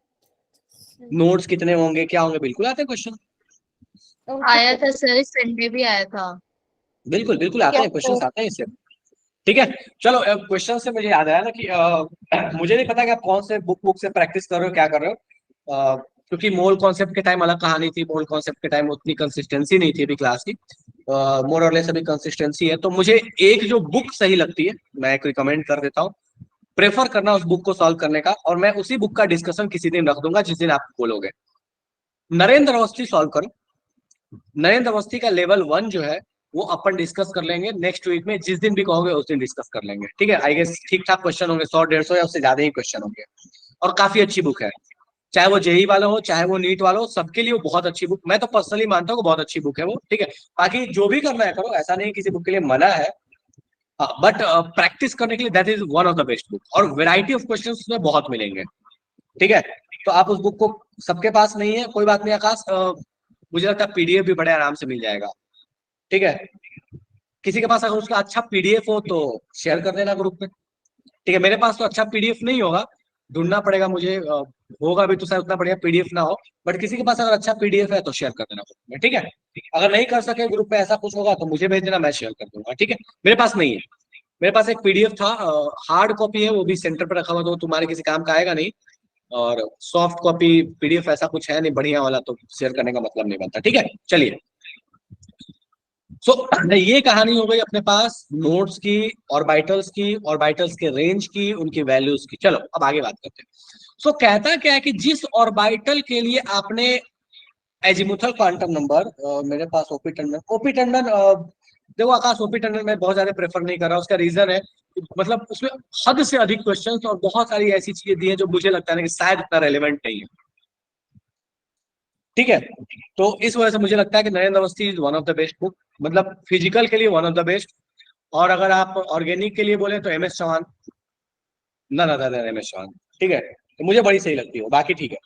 नोड्स कितने होंगे, क्या होंगे, बिल्कुल आते हैं क्वेश्चन। आया था सर, इस संडे भी आया था। बिल्कुल बिल्कुल आते क्या हैं क्वेश्चन, आते हैं इससे, ठीक है। चलो क्वेश्चन से मुझे याद आया ना कि मुझे नहीं पता कि आप कौन से बुक से प्रैक्टिस कर रहे हो, क्या कर रहे हो, क्योंकि मोल कॉन्सेप्ट के टाइम अलग कहानी थी, मोल कॉन्सेप्ट के टाइम उतनी कंसिस्टेंसी नहीं थी अभी क्लास की, मोर और लेस अभी कंसिस्टेंसी है। तो मुझे एक जो बुक सही लगती है मैं एक रिकमेंड कर देता हूँ, प्रेफर करना उस बुक को सॉल्व करने का, और मैं उसी बुक का डिस्कशन किसी दिन रख दूंगा जिस दिन आप बोलोगे। नरेंद्र अवस्थी सॉल्व करो, नरेंद्र अवस्थी का लेवल 1 जो है वो अपन डिस्कस कर लेंगे नेक्स्ट वीक में, जिस दिन भी कहोगे उस दिन डिस्कस कर लेंगे, ठीक है। आई गेस ठीक ठाक क्वेश्चन होंगे, 100 150 या उससे ज्यादा ही क्वेश्चन होंगे, और काफी अच्छी बुक है, चाहे वो जेई वाला हो चाहे वो नीट वाला हो, सबके लिए वो बहुत अच्छी बुक, मैं तो पर्सनली मानता हूँ बहुत अच्छी बुक है वो, ठीक है। बाकी जो भी करना है करो, ऐसा नहीं किसी बुक के लिए मना है, बट प्रैक्टिस करने के लिए that is one of the best book, और वेराइटी ऑफ क्वेश्चन उसमें बहुत मिलेंगे, ठीक है। तो आप उस बुक को, सबके पास नहीं है कोई बात नहीं आकाश, मुझे लगता है पीडीएफ भी बड़े आराम से मिल जाएगा, ठीक है। किसी के पास अगर उसका अच्छा पीडीएफ हो तो शेयर कर देना ग्रुप में, ठीक है। मेरे पास तो अच्छा पीडीएफ नहीं होगा, ढूंढना पड़ेगा मुझे, होगा भी तो शायद उतना बढ़िया पीडीएफ ना हो, बट किसी के पास अगर अच्छा पीडीएफ है तो शेयर कर देना ग्रुप में, ठीक है। अगर नहीं कर सके ग्रुप में ऐसा कुछ होगा तो मुझे भेज देना, मैं शेयर कर दूंगा, ठीक है। मेरे पास नहीं है, मेरे पास एक पीडीएफ था, हार्ड कॉपी है, वो भी सेंटर पर रखा हुआ, तो तुम्हारे किसी काम का आएगा नहीं, और सॉफ्ट कॉपी पीडीएफ ऐसा कुछ है नहीं बढ़िया वाला, तो शेयर करने का मतलब नहीं बनता, ठीक है। चलिए, सो ये कहानी हो गई अपने पास नोड्स की, ऑर्बिटल्स के रेंज की, उनकी वैल्यूज की। चलो अब आगे बात करते हैं। सो कहता क्या है कि जिस ऑर्बिटल के लिए आपने एजीमुथल क्वांटम नंबर, मेरे पास ओपी टंडन देखो आकाश, ओपी टंडन मैं बहुत ज्यादा प्रेफर नहीं कर रहा, उसका रीजन है मतलब उसमें हद से अधिक क्वेश्चंस और बहुत सारी ऐसी चीजें दी हैं जो मुझे लगता है कि शायद उतना रेलेवेंट नहीं है, ठीक है। तो इस वजह से मुझे लगता है कि Narendra Awasthi is one of the best book, मतलब फिजिकल के लिए वन ऑफ द बेस्ट, और अगर आप ऑर्गेनिक के लिए बोले तो एम एस चौहान, ना ना दादा एम एस चौहान, ठीक है, तो मुझे बड़ी सही लगती है बाकी, ठीक है,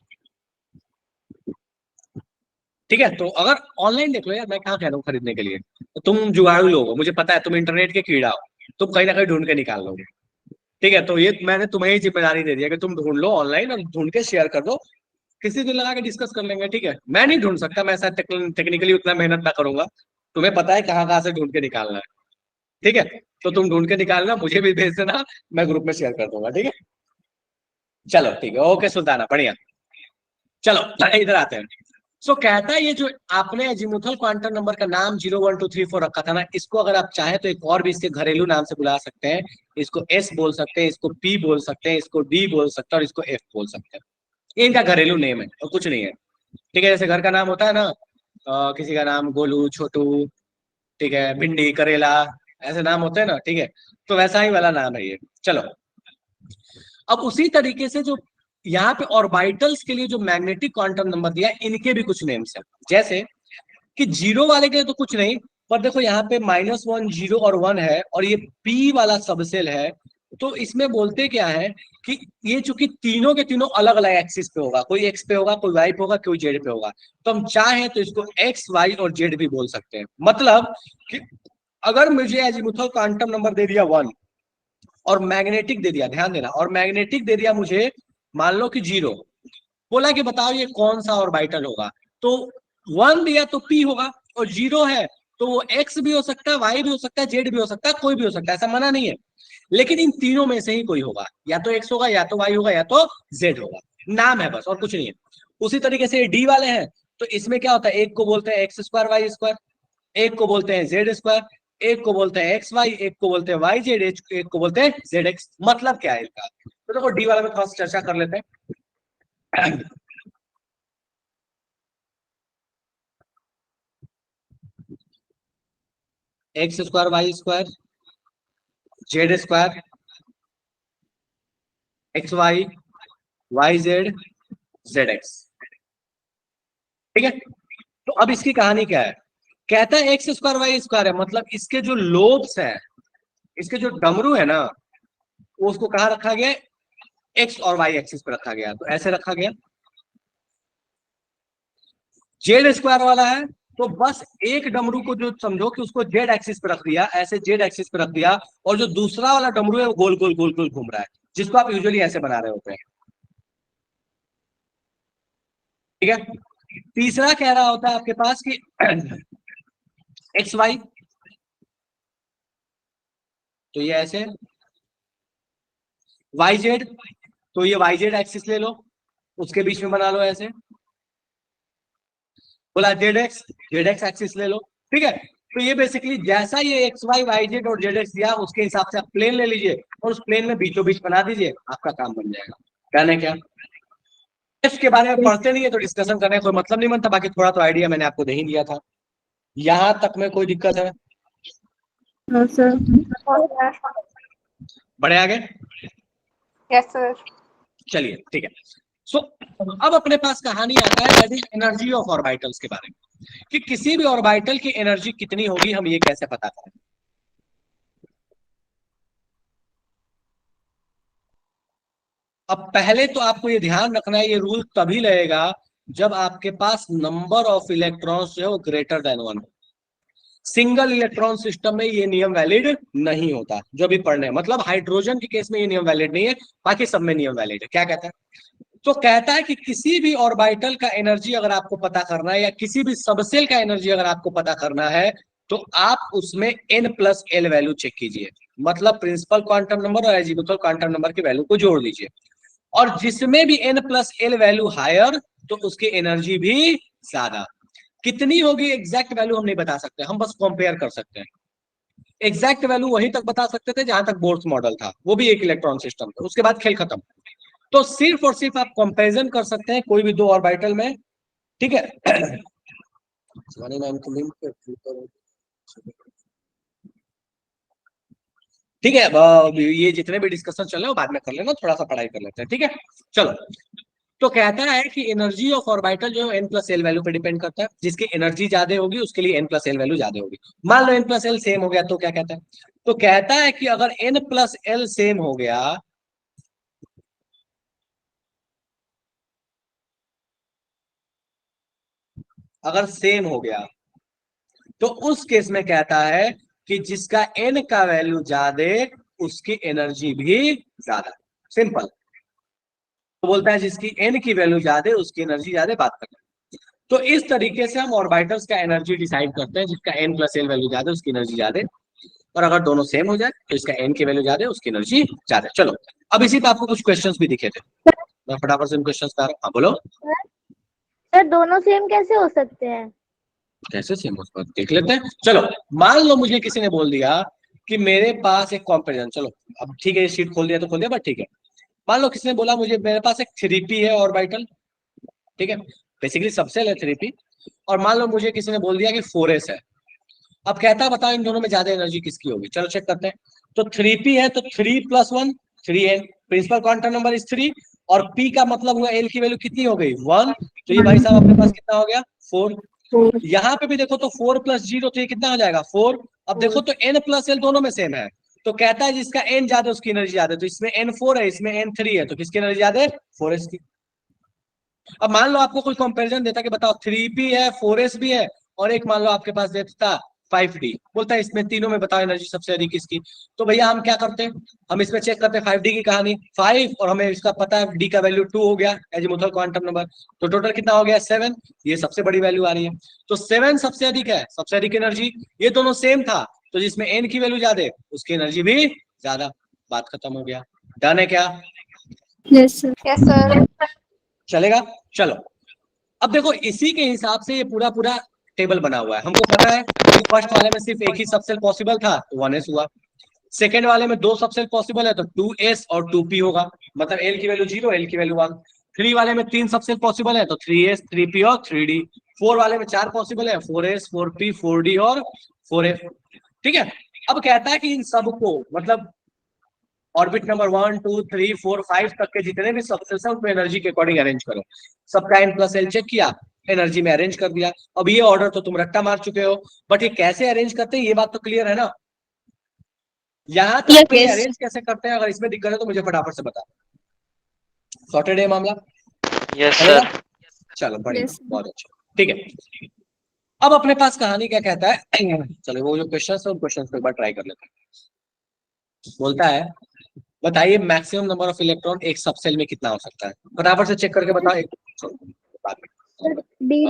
ठीक है। तो अगर ऑनलाइन देख लो यार, मैं कहाँ कह रहा हूँ खरीदने के लिए, तो तुम जुगाड़ू लोग हो, मुझे पता है तुम इंटरनेट के कीड़ा हो, तुम कहीं ना कहीं ढूंढ के निकाल लोगे, ठीक है। तो ये मैंने तुम्हें ही जिम्मेदारी दे दिया कि तुम ढूंढ लो ऑनलाइन और ढूंढ के शेयर कर दो, किसी दिन लगा के डिस्कस कर लेंगे, ठीक है। मैं नहीं ढूंढ सकता, मैं शायद टेक्निकली उतना मेहनत ना करूंगा, तुम्हें पता है कहाँ कहाँ से ढूंढ के निकालना है, ठीक है। तो तुम ढूंढ के निकालना, मुझे भी भेज देना, मैं ग्रुप में शेयर कर दूंगा, ठीक है। चलो ठीक है, ओके सुल्ताना, बढ़िया। चलो इधर आते हैं। सो कहता है ये जो आपने अजीमुथल क्वांटम नंबर का नाम 0 1 2 3 4 रखा था ना, इसको अगर आप चाहें तो एक और भी इसके घरेलू नाम से बुला सकते हैं, इसको एस बोल सकते हैं, इसको पी बोल सकते हैं, इसको डी बोल सकते हैं, और इसको एफ बोल सकते हैं, ये इनका घरेलू नेम है और कुछ नहीं है, ठीक है। जैसे घर का नाम होता है ना, किसी का नाम गोलू, छोटू, ठीक है, भिंडी, करेला, ऐसे नाम होते हैं ना, ठीक है। तो वैसा ही वाला नाम है ये। चलो अब उसी तरीके से जो यहाँ पे ऑर्बिटल्स के लिए जो मैग्नेटिक क्वांटम नंबर दिया है, इनके भी कुछ नेम्स हैं, जैसे कि जीरो वाले के लिए तो कुछ नहीं, पर देखो यहाँ पे -1 0 और 1 है और ये P वाला सबसेल है, तो इसमें बोलते क्या है कि ये चूंकि तीनों के तीनों अलग अलग एक्सिस पे होगा, कोई एक्स पे होगा, कोई वाई पे होगा, कोई जेड पे होगा, तो हम चाहें तो इसको एक्स वाई और जेड भी बोल सकते हैं। मतलब कि अगर मुझे एजीमुथल क्वांटम नंबर दे दिया 1 और मैग्नेटिक दे दिया, ध्यान देना, और मैग्नेटिक दे दिया मुझे मान लो कि 0, बोला कि बताओ ये कौन सा ऑर्बिटल होगा, तो 1 दिया तो P होगा, और 0 है तो वो एक्स भी हो सकता है, वाई भी हो सकता है, जेड भी हो सकता है, कोई भी हो सकता है, ऐसा मना नहीं है, लेकिन इन तीनों में से ही कोई होगा, या तो एक्स होगा, या तो वाई होगा, या तो जेड होगा, नाम है बस और कुछ नहीं है। उसी तरीके से डी वाले हैं, तो इसमें क्या होता है, एक को बोलते हैं एक्स स्क्वायर वाई स्क्वायर, एक को बोलते हैं जेड स्क्वायर, एक को बोलते हैं एक्स वाई, एक को बोलते हैं वाई जेड, एक को बोलते हैं जेड एक्स। मतलब क्या है इसका, तो देखो डी वाले में थोड़ा सा चर्चा कर लेते हैं। X square Y square, Z square, X Y, Y Z, Z X. ठीक है, तो अब इसकी कहानी क्या है, कहता है एक्स स्क्वायर वाई स्क्वायर है, मतलब इसके जो लोब्स है, इसके जो डमरू है ना, वो उसको कहाँ रखा गया, एक्स और वाई एक्सिस पे रखा गया, तो ऐसे रखा गया। जेड स्क्वायर वाला है, तो बस एक डमरू को जो समझो कि उसको जेड एक्सिस पे रख दिया, ऐसे जेड एक्सिस पे रख दिया, और जो दूसरा वाला डमरू है वो गोल गोल गोल गोल घूम रहा है, जिसको आप यूजुअली ऐसे बना रहे होते हैं। ठीक है, तीसरा कह रहा होता है आपके पास कि एक्स वाई, तो ये ऐसे, वाई जेड, तो ये वाई जेड एक्सिस ले लो, उसके बीच में बना लो ऐसे, बोला जेड एक्स एक्सिस ले लो। ठीक है, तो ये बेसिकली जैसा ये एक्स वाई वाई जेड और जेड एक्स दिया, उसके हिसाब से आप प्लेन ले लीजिए और उस प्लेन में बीचों बीच बना दीजिए, आपका काम बन जाएगा। कहने क्या, इसके बारे में पढ़ते नहीं है तो डिस्कशन करने का कोई मतलब नहीं बनता, बाकी थोड़ा तो आइडिया मैंने आपको दे ही दिया था। यहां तक में कोई दिक्कत है? हाँ सर। बढ़े आगे? Yes sir. चलिए ठीक है। सो अब अपने पास कहानी आता है that is energy of orbitals के बारे में, कि किसी भी ऑर्बिटल की एनर्जी कितनी होगी, हम ये कैसे पता करें। अब पहले तो आपको ये ध्यान रखना है, ये रूल तभी लगेगा जब आपके पास नंबर ऑफ इलेक्ट्रॉन्स जो है वो ग्रेटर देन 1 हो। सिंगल इलेक्ट्रॉन सिस्टम में ये नियम वैलिड नहीं होता, जो भी पढ़ने, मतलब हाइड्रोजन के केस में ये नियम वैलिड नहीं है, बाकी सब में नियम वैलिड है। क्या कहता है, तो कहता है कि किसी भी ऑर्बिटल का एनर्जी अगर आपको पता करना है, या किसी भी सबसेल का एनर्जी अगर आपको पता करना है, तो आप उसमें n+l वैल्यू चेक कीजिए, मतलब प्रिंसिपल क्वांटम नंबर और एजीमुथल क्वांटम नंबर की वैल्यू को जोड़ लीजिए, और जिसमें भी n+l वैल्यू हायर, तो उसकी एनर्जी भी ज्यादा। कितनी होगी एग्जैक्ट वैल्यू हम नहीं बता सकते, हम बस कंपेयर कर सकते हैं। एग्जैक्ट वैल्यू वहीं तक बता सकते थे जहां तक बोर्स मॉडल था, वो भी एक इलेक्ट्रॉन सिस्टम था, उसके बाद खेल खत्म। तो सिर्फ और सिर्फ आप कंपैरिजन कर सकते हैं कोई भी दो ऑर्बिटल में। ठीक है, ठीक है, अब ये जितने भी डिस्कशन चल रहे हो बाद में कर लेना, थोड़ा सा पढ़ाई कर लेते हैं। ठीक है, चलो। तो कहता है कि एनर्जी ऑफ ऑर्बिटल जो है n+l वैल्यू पे डिपेंड करता है, जिसकी एनर्जी ज्यादा होगी उसके लिए n+l वैल्यू ज्यादा होगी। मान लो n+l सेम हो गया, तो क्या कहता है, तो कहता है कि अगर n+l सेम हो गया, अगर सेम हो गया, तो उस केस में कहता है कि जिसका n का वैल्यू ज्यादा, उसकी एनर्जी भी ज्यादा। सिंपल। तो बोलता है जिसकी n की वैल्यू ज्यादा, उसकी एनर्जी ज्यादा, बात करते हैं। तो इस तरीके से हम ऑर्बिटल्स का एनर्जी डिसाइड करते हैं, जिसका n+l वैल्यू ज्यादा, उसकी एनर्जी ज्यादा, और अगर दोनों सेम हो जाए तो इसका n की वैल्यू ज्यादा, उसकी एनर्जी ज्यादा। चलो, अब इसी पे आपको कुछ क्वेश्चंस भी दिखे थे, मैं फटाफट से क्वेश्चंस कर रहा हूँ। हाँ बोलो। सर दोनों सेम कैसे हो सकते हैं? कैसे सेम, उसको देख लेते हैं। चलो, मान लो मुझे किसी ने बोल दिया कि मेरे पास एक कंपैरिजन, चलो अब ठीक है, ये शीट खोल दिया तो खोल दिया, बट ठीक है, मान लो किसी ने बोला मुझे मेरे पास एक 3p है ऑर्बिटल, ठीक है, बेसिकली सबसेल है 3p, और मान लो मुझे किसी ने बोल दिया कि 4s है। अब कहता है बताओ इन दोनों में ज्यादा एनर्जी किसकी होगी, चलो चेक करते हैं। तो 3p है तो 3+1 3n, principal quantum number is 3, और p का मतलब हुआ l की वैल्यू कितनी हो गई 1, तो ये भाई साहब अपने पास कितना हो गया 4। यहाँ पे भी देखो तो 4 + 0 तो ये कितना हो जाएगा 4। अब देखो तो n+l दोनों में सेम है, तो कहता है जिसका n ज्यादा है उसकी एनर्जी ज्यादा है, तो इसमें n4 है इसमें n3 है, तो किसकी एनर्जी ज्यादा है 4s की। अब मान लो आपको कोई कंपैरिजन देता कि बताओ 3p है 4s भी है, और एक मान लो आपके पास देता 5d, बोलता है इसमें तीनों में बताओ एनर्जी सबसे अधिक किसकी। तो भैया हम क्या करते हैं, हम इसमें चेक करते हैं 5d की कहानी 5, और हमें इसका पता है d का वैल्यू 2 हो गया एजीमुथल क्वांटम नंबर, तो टोटल कितना हो गया 7। ये सबसे बड़ी वैल्यू आ रही है, तो 7 सबसे अधिक है, सबसे अधिक एनर्जी। ये दोनों सेम था, तो जिसमें n की वैल्यू ज्यादा है उसकी एनर्जी भी ज्यादा। बात खत्म हो गया, डन है क्या? Yes sir. Yes sir. चलेगा। चलो अब देखो इसी के हिसाब से ये पूरा पूरा टेबल बना हुआ है। हमको पता है कि फर्स्ट वाले में सिर्फ एक ही सबसेल पॉसिबल था तो 1s हुआ, सेकेंड वाले में 2 सबसेल पॉसिबल है तो 2s और 2p होगा, मतलब l की वैल्यू 0 l की वैल्यू 1। 3 वाले में 3 सबसेल पॉसिबल है तो 3s 3p और 3d। 4 वाले में 4 पॉसिबल है 4s 4p 4d और 4f। ठीक है, अब कहता है कि इन सबको मतलब ऑर्बिट नंबर 1 2 3 4 5 तक के जितने भी सबसेल्स हैं उनको एनर्जी के अकॉर्डिंग अरेंज करो। सबका n+l चेक किया, एनर्जी में अरेंज कर दिया। अब ये ऑर्डर तो तुम रट्टा मार चुके हो, बट ये कैसे अरेंज करते हैं ये बात तो क्लियर है ना। यहां तक पे ये यस। अरेंज कैसे करते हैं, अगर इसमें दिक्कत है तो मुझे फटाफट से बता। सॉर्टेड है मामला, यस चलेगा। सर। चलो बढ़िया, यस। बहुत अच्छा, ठीक है। अब अपने पास कहानी क्या कहता है चलो वो जो क्वेश्चन है उन क्वेश्चन को एक बार ट्राई कर लेते हैं। बोलता है बताइए मैक्सिमम नंबर ऑफ इलेक्ट्रॉन एक सबसेल में कितना हो सकता है, फटाफट से चेक करके बताओ एक बाद में। डी।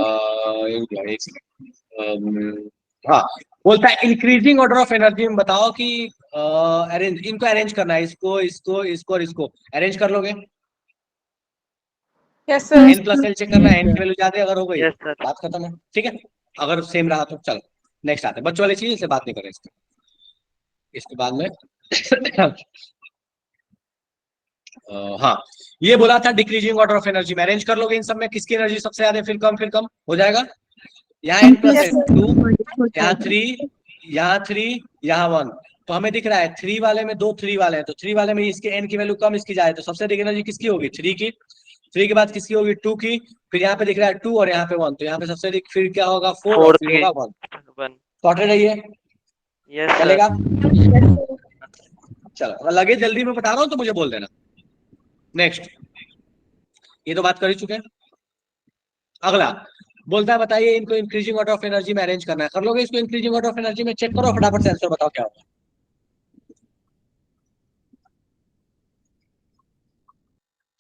एक सेकंड। हाँ, बोलता है इंक्रीजिंग ऑर्डर ऑफ एनर्जी में बताओ कि अरेंज इनको अरेंज करना है, इसको इसको इसको और इसको अरेंज कर लोगे। Yes sir. n+l चेक करना है, n की वैल्यू ज्यादा अगर हो गई यस सर। बात खत्म है, ठीक है। अगर सेम रहा तो चलो नेक्स्ट आते हैं, बच्चों वाली चीज से बात नहीं करें इसके बाद में हाँ, ये बोला था डिक्रीजिंग ऑर्डर ऑफ एनर्जी में अरेंज कर लोगे इन सब में, किसकी एनर्जी सबसे ज्यादा फिर कम हो जाएगा। यहाँ n+l 2, यहाँ 3, यहाँ 3, यहाँ 1, तो हमें दिख रहा है 3 वाले में 2 3 वाले हैं, तो 3 वाले में इसके n की वैल्यू कम इसकी जाए, तो सबसे अधिक एनर्जी किसकी होगी 3 की। 3 के बाद किसकी होगी 2 की, फिर यहाँ पे दिख रहा है 2 और यहाँ पे 1, तो यहाँ पे सबसे अधिक फिर क्या होगा 4 और फोर्थ फिर की होगा 1। 1। सॉर्टेड है ये, यस सर। चलेगा। चलो अगर लगे जल्दी में बता रहा हूँ तो मुझे बोल देना। नेक्स्ट, ये तो बात कर ही चुके हैं। अगला बोलता है बताइए इनको इंक्रीजिंग ऑर्डर ऑफ एनर्जी में अरेंज करना है, कर लोगे इसको इंक्रीजिंग ऑर्डर ऑफ एनर्जी में, चेक करो फटाफट से आंसर बताओ क्या होगा।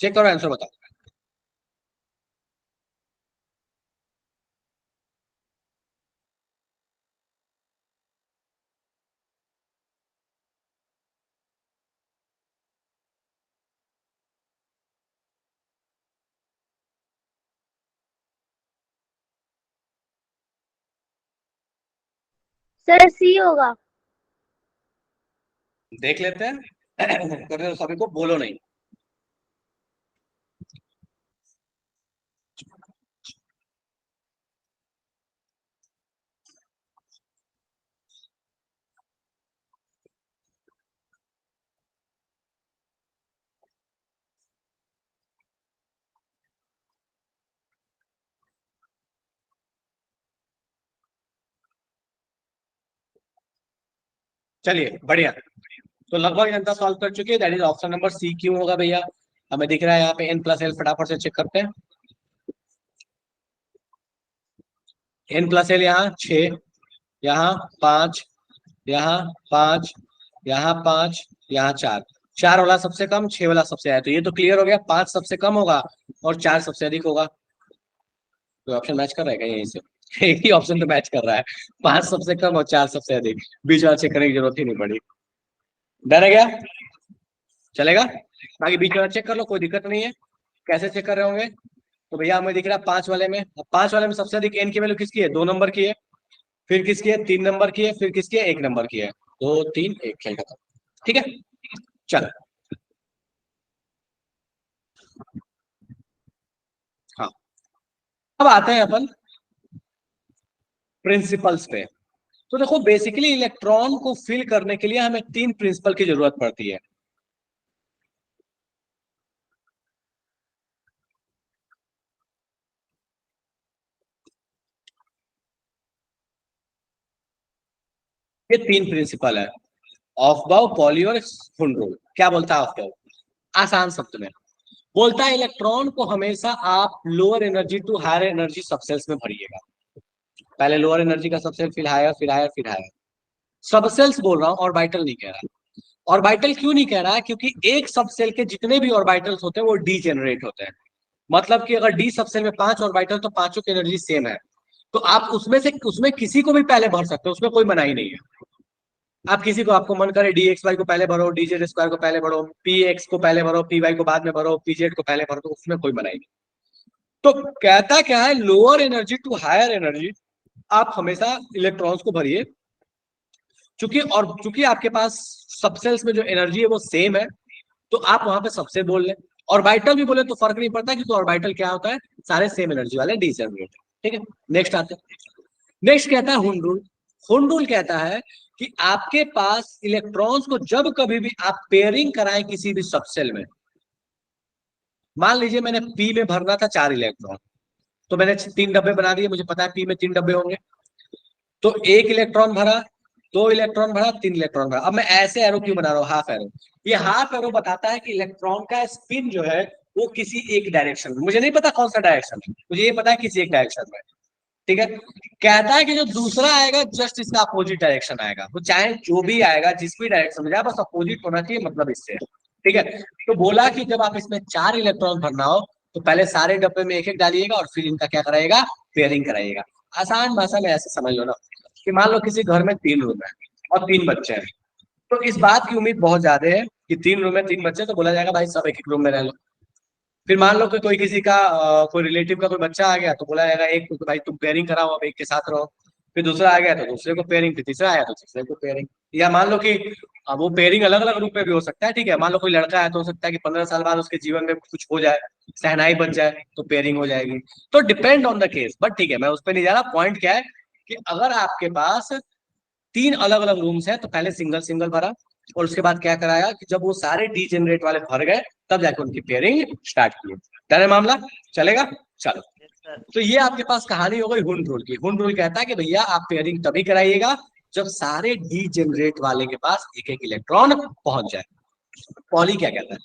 चेक करो आंसर बताओ। सर सी होगा। देख लेते हैं कर रहे हो सभी को, बोलो नहीं। चलिए बढ़िया, तो लगभग जनता सॉल्व कर चुकी है, that is option number C. क्यों होगा भैया, हमें दिख रहा है यहाँ पे n+l, फटाफट से चेक करते हैं। n+l यहाँ 6, यहाँ 5, यहाँ 5, यहाँ 5, यहाँ 4, 4 वाला सबसे कम 6 वाला सबसे ज्यादा, तो ये तो क्लियर हो गया 5 सबसे कम होगा और 4 सबसे अधिक होगा। तो ऑप्शन मैच कर रहा है क्या यहीं से एक ही ऑप्शन तो मैच कर रहा है, 5 सबसे कम और 4 सबसे अधिक, बीच वाला चेक करने की जरूरत ही नहीं पड़ी। डर है क्या, चलेगा। बाकी बीच वाला चेक कर लो, कोई दिक्कत नहीं है। कैसे चेक कर रहे होंगे, तो भैया हमें दिख रहा है 5 वाले में, अब 5 वाले में सबसे अधिक n की वैल्यू किसकी है 2 नंबर की है, फिर किसकी है 3 नंबर की है, फिर किसकी है 1 नंबर की है, 2 3 1 खेल खत्म, ठीक है। चलो हाँ, अब आते हैं अपन प्रिंसिपल्स पे। तो देखो बेसिकली इलेक्ट्रॉन को फिल करने के लिए हमें 3 प्रिंसिपल की जरूरत पड़ती है। ये तीन प्रिंसिपल है, ऑफबाउ, पॉली और हुंडरूल। क्या बोलता है ऑफबाउ? आसान शब्द में बोलता है इलेक्ट्रॉन को हमेशा आप lower energy to higher energy subshells में भरिएगा। पहले लोअर एनर्जी का सबसेल, फिर हायर, फिर हायर, फिर हायर। सबसेल्स बोल रहा हूँ, ऑर्बिटल नहीं कह रहा। ऑर्बिटल क्यों नहीं कह रहा है? क्योंकि एक सबसेल के जितने भी ऑर्बिटल्स होते हैं वो डी जनरेट होते हैं। मतलब कि अगर डी सबसेल में 5 ऑर्बिटल तो पांचों की एनर्जी सेम है, तो आप उसमें किसी को भी पहले भर सकते हो, उसमें कोई मनाही नहीं है। आप किसी को, आपको मन करे डी एक्स वाई को पहले भरो, डी जेड स्क्वायर को पहले भरो, पी एक्स को पहले भरो, पी वाई को बाद में भरो, पी जेड को पहले भरो, तो उसमें कोई मनाही नहीं। तो कहता क्या है, lower energy to higher energy आप हमेशा इलेक्ट्रॉन्स को भरिए। चूंकि आपके पास सबसेल्स में जो एनर्जी है वो सेम है, तो आप वहां पे सबसे बोल लें। ऑर्बिटल भी बोले तो फर्क नहीं पड़ता, क्योंकि ऑर्बिटल क्या होता है, सारे सेम एनर्जी वाले डी जनरेट। ठीक है, नेक्स्ट आते हैं। नेक्स्ट कहता है हुंड रूल। हुंड रूल कहता है कि आपके पास इलेक्ट्रॉन्स को जब कभी भी आप पेयरिंग कराएं किसी भी सबसेल में, मान लीजिए मैंने पी में भरना था 4 इलेक्ट्रॉन, तो मैंने 3 डब्बे बना दिए, मुझे पता है पी में 3 डब्बे होंगे, तो 1 इलेक्ट्रॉन भरा, 2 इलेक्ट्रॉन भरा, 3 इलेक्ट्रॉन भरा। अब मैं ऐसे एरो क्यों बना रहा हूँ, हाफ एरो? ये हाफ एरो बताता है कि इलेक्ट्रॉन का स्पिन जो है वो किसी एक डायरेक्शन में, मुझे नहीं पता कौन सा डायरेक्शन है, मुझे ये पता है किसी एक डायरेक्शन में। ठीक है, कहता है कि जो दूसरा आएगा जस्ट इसका अपोजिट डायरेक्शन आएगा, वो चाहे जो भी आएगा जिस भी डायरेक्शन में जाए, बस अपोजिट होना चाहिए, मतलब इससे। ठीक है, तो बोला कि जब आप इसमें 4 इलेक्ट्रॉन भरना हो तो पहले सारे डब्बे में एक एक डालिएगा और फिर इनका क्या कराइएगा, पेयरिंग कराइएगा। आसान भाषा में ऐसे समझ लो ना कि मान लो किसी घर में 3 रूम है और 3 बच्चे हैं, तो इस बात की उम्मीद बहुत ज्यादा है कि 3 रूम में 3 बच्चे, तो बोला जाएगा भाई सब एक एक रूम में रह लो। फिर मान लो कि कोई किसी का कोई रिलेटिव का कोई बच्चा आ गया, तो बोला जाएगा एक तो भाई तुम पेयरिंग कराओ, अब एक के साथ रहो। फिर दूसरा आ गया तो दूसरे को पेयरिंग, फिर तीसरा आया तो तीसरे को पेयरिंग। या मान लो कि अब वो पेयरिंग अलग अलग रूप में भी हो सकता है। ठीक है, मान लो कोई लड़का है तो हो सकता है कि 15 साल बाद उसके जीवन में कुछ हो जाए, सहनाई बच जाए, तो पेयरिंग हो जाएगी। तो depend on the case, but ठीक है मैं उस पर नहीं जा रहा। पॉइंट क्या है कि अगर आपके पास 3 अलग अलग रूम्स हैं तो पहले सिंगल सिंगल भरा, और उसके बाद क्या कराया कि जब वो सारे डी जनरेट वाले भर गए तब जाके उनकी पेयरिंग स्टार्ट की। डन है मामला? चलेगा? चलो, यस सर। तो ये आपके पास कहानी हो गई हुंड रूल की। हुंड रूल कहता है कि भैया आप पेयरिंग तभी कराइएगा जब सारे डी जनरेट वाले के पास एक एक इलेक्ट्रॉन पहुंच जाए। पॉली क्या कहता है?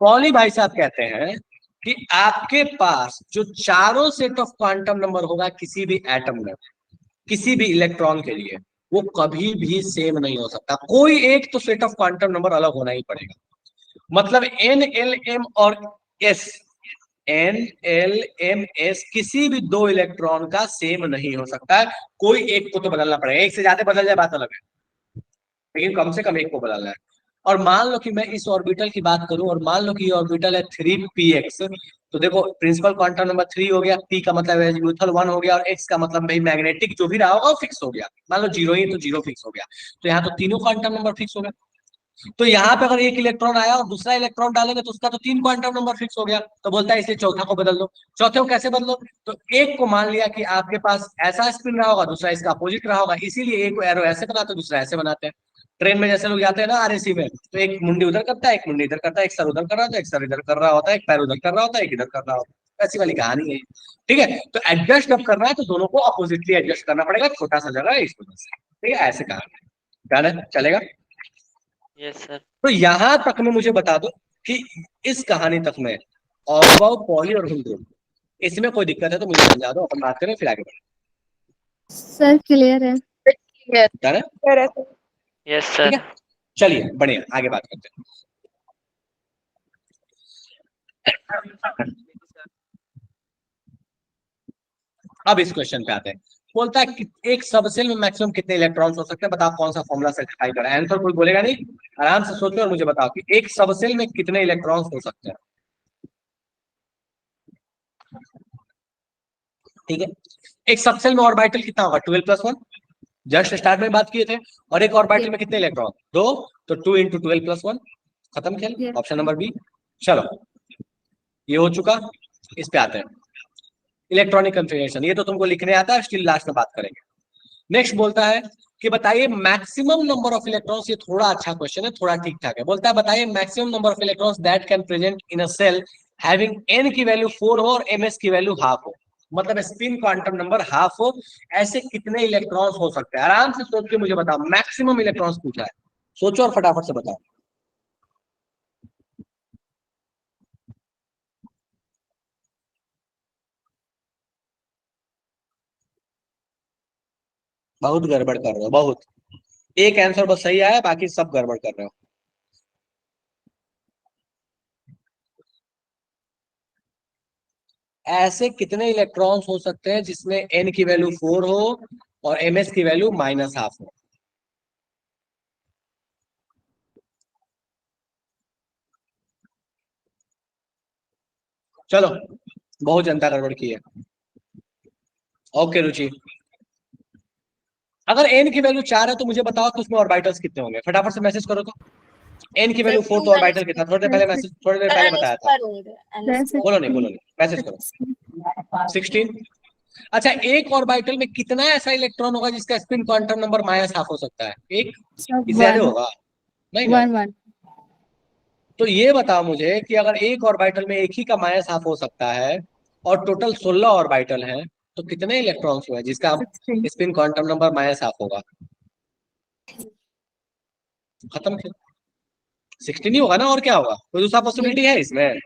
पॉली भाई साहब कहते हैं कि आपके पास जो चारों सेट ऑफ क्वांटम नंबर होगा किसी भी एटम में, किसी भी इलेक्ट्रॉन के लिए, वो कभी भी सेम नहीं हो सकता। कोई एक तो सेट ऑफ क्वांटम नंबर अलग होना ही पड़ेगा। मतलब एन एल एम और S, N L M S किसी भी 2 इलेक्ट्रॉन का सेम नहीं हो सकता है। कोई एक को तो बदलना पड़ेगा, एक से ज्यादा बदल जाए बात अलग है, लेकिन कम से कम एक को बदलना है। और मान लो कि मैं इस ऑर्बिटल की बात करूं और मान लो कि ये ऑर्बिटल है 3px, तो देखो प्रिंसिपल क्वांटम नंबर 3 हो गया, p का मतलब है यूथल 1 हो गया, और x का मतलब भाई मैग्नेटिक जो भी रहा होगा वो फिक्स हो गया। मान लो 0 ही तो 0 फिक्स हो गया, तो यहाँ तो तीनों क्वांटम नंबर फिक्स हो गया। तो यहाँ पे अगर एक इलेक्ट्रॉन आया और दूसरा इलेक्ट्रॉन डालेंगे तो उसका तो 3 क्वांटम नंबर फिक्स हो गया, तो बोलता है इसलिए चौथा को बदल दो। चौथे को कैसे बदलो? तो एक को मान लिया कि आपके पास ऐसा स्पिन रहा होगा, दूसरा इसका अपोजिट रहा होगा, इसीलिए एक एरो ऐसे बनाते हैं, दूसरा ऐसे बनाते हैं। ट्रेन में जैसे लोग जाते हैं ना आरएसी में, तो एक मुंडी उधर करता है, एक मुंडी इधर करता है, एक सर उधर कर रहा होता है, एक सर इधर कर रहा होता है, एक पैर उधर कर रहा होता है, एक इधर कर रहा होता है। ऐसी वाली कहानी है। ठीक है, तो एडजस्ट जब करना है तो दोनों को अपोजिटली एडजस्ट करना पड़ेगा, छोटा सा जगह है इस वजह से। ठीक है, ऐसे कहानी है, चलेगा? Yes sir. तो यहां तक में मुझे बता दो कि इस कहानी तक में ऑफबाउ, पॉली और हुंड रूल, इसमें कोई दिक्कत है तो मुझे समझा दो, अपन बात करें फिर आगे बढ़े। सर क्लियर है। डन है? यस ठीक सर। है, चलिए बढ़िया, आगे बात करते हैं। अब इस क्वेश्चन पे आते हैं। बोलता है कि एक सबसेल में मैक्सिमम कितने इलेक्ट्रॉन्स हो सकते हैं, बताओ कौन सा फॉर्मूला सेटिस्फाई करा। आंसर कोई बोलेगा नहीं, आराम से सोचो और मुझे बताओ कि एक सबसेल में कितने इलेक्ट्रॉन्स हो सकते हैं। ठीक है, एक सबसेल में ऑर्बिटल कितना होगा, 12+1, जस्ट स्टार्ट में बात किए थे। और एक ऑर्बिटल में कितने इलेक्ट्रॉन, 2, तो 2 × 12+1, खत्म खेल, ऑप्शन नंबर बी। चलो, ये हो चुका। इस पे आते हैं, इलेक्ट्रॉनिक कन्फिगरेशन, ये तो तुमको लिखने आता है, स्टिल लास्ट में बात करेंगे। नेक्स्ट बोलता है कि बताइए मैक्सिमम नंबर ऑफ इलेक्ट्रॉन्स, ये थोड़ा अच्छा क्वेश्चन है, थोड़ा ठीक ठाक है। बोलता है बताइए maximum number of electrons that can present in a cell having n की वैल्यू 4 हो और ms की वैल्यू हाफ हो। मतलब स्पिन क्वांटम नंबर हाफ हो, ऐसे कितने इलेक्ट्रॉन्स हो सकते हैं? आराम से सोच के मुझे बताओ, मैक्सिमम इलेक्ट्रॉन्स पूछा है, सोचो और फटाफट से बताओ। बहुत गड़बड़ कर रहे हो, बहुत। एक आंसर बस सही आया, बाकी सब गड़बड़ कर रहे हो। ऐसे कितने इलेक्ट्रॉन्स हो सकते हैं जिसमें n की वैल्यू 4 हो और ms की वैल्यू -½ हो? चलो, बहुत जनता गड़बड़ की है। ओके रुचि, अगर n की वैल्यू 4 है तो मुझे बताओ कि उसमें ऑर्बिटल्स कितने होंगे? फटाफट से मैसेज करो तो। n की वैल्यू 4 तो ऑर्बिटल कितना? थोड़ी देर पहले बताया था। बोलो नहीं, मैसेज करो। 16। अच्छा, एक ऑर्बिटल में कितना ऐसा इलेक्ट्रॉन होगा जिसका स्पिन क्वांटम नंबर -½ हो सकता है? एक, इससे ज्यादा होगा? नहीं ना। 1 1 तो ये बताओ मुझे कि अगर एक ऑर्बिटल में एक ही का -½ हो सकता है और टोटल 16 ऑर्बिटल हैं, तो कितने इलेक्ट्रॉन्स हुए जिसका 16 स्पिन क्वांटम नंबर -½ होगा? खत्म फिर। 16 ही होगा ना, और क्या होगा? कोई दूसरा पॉसिबिलिटी है इसमें?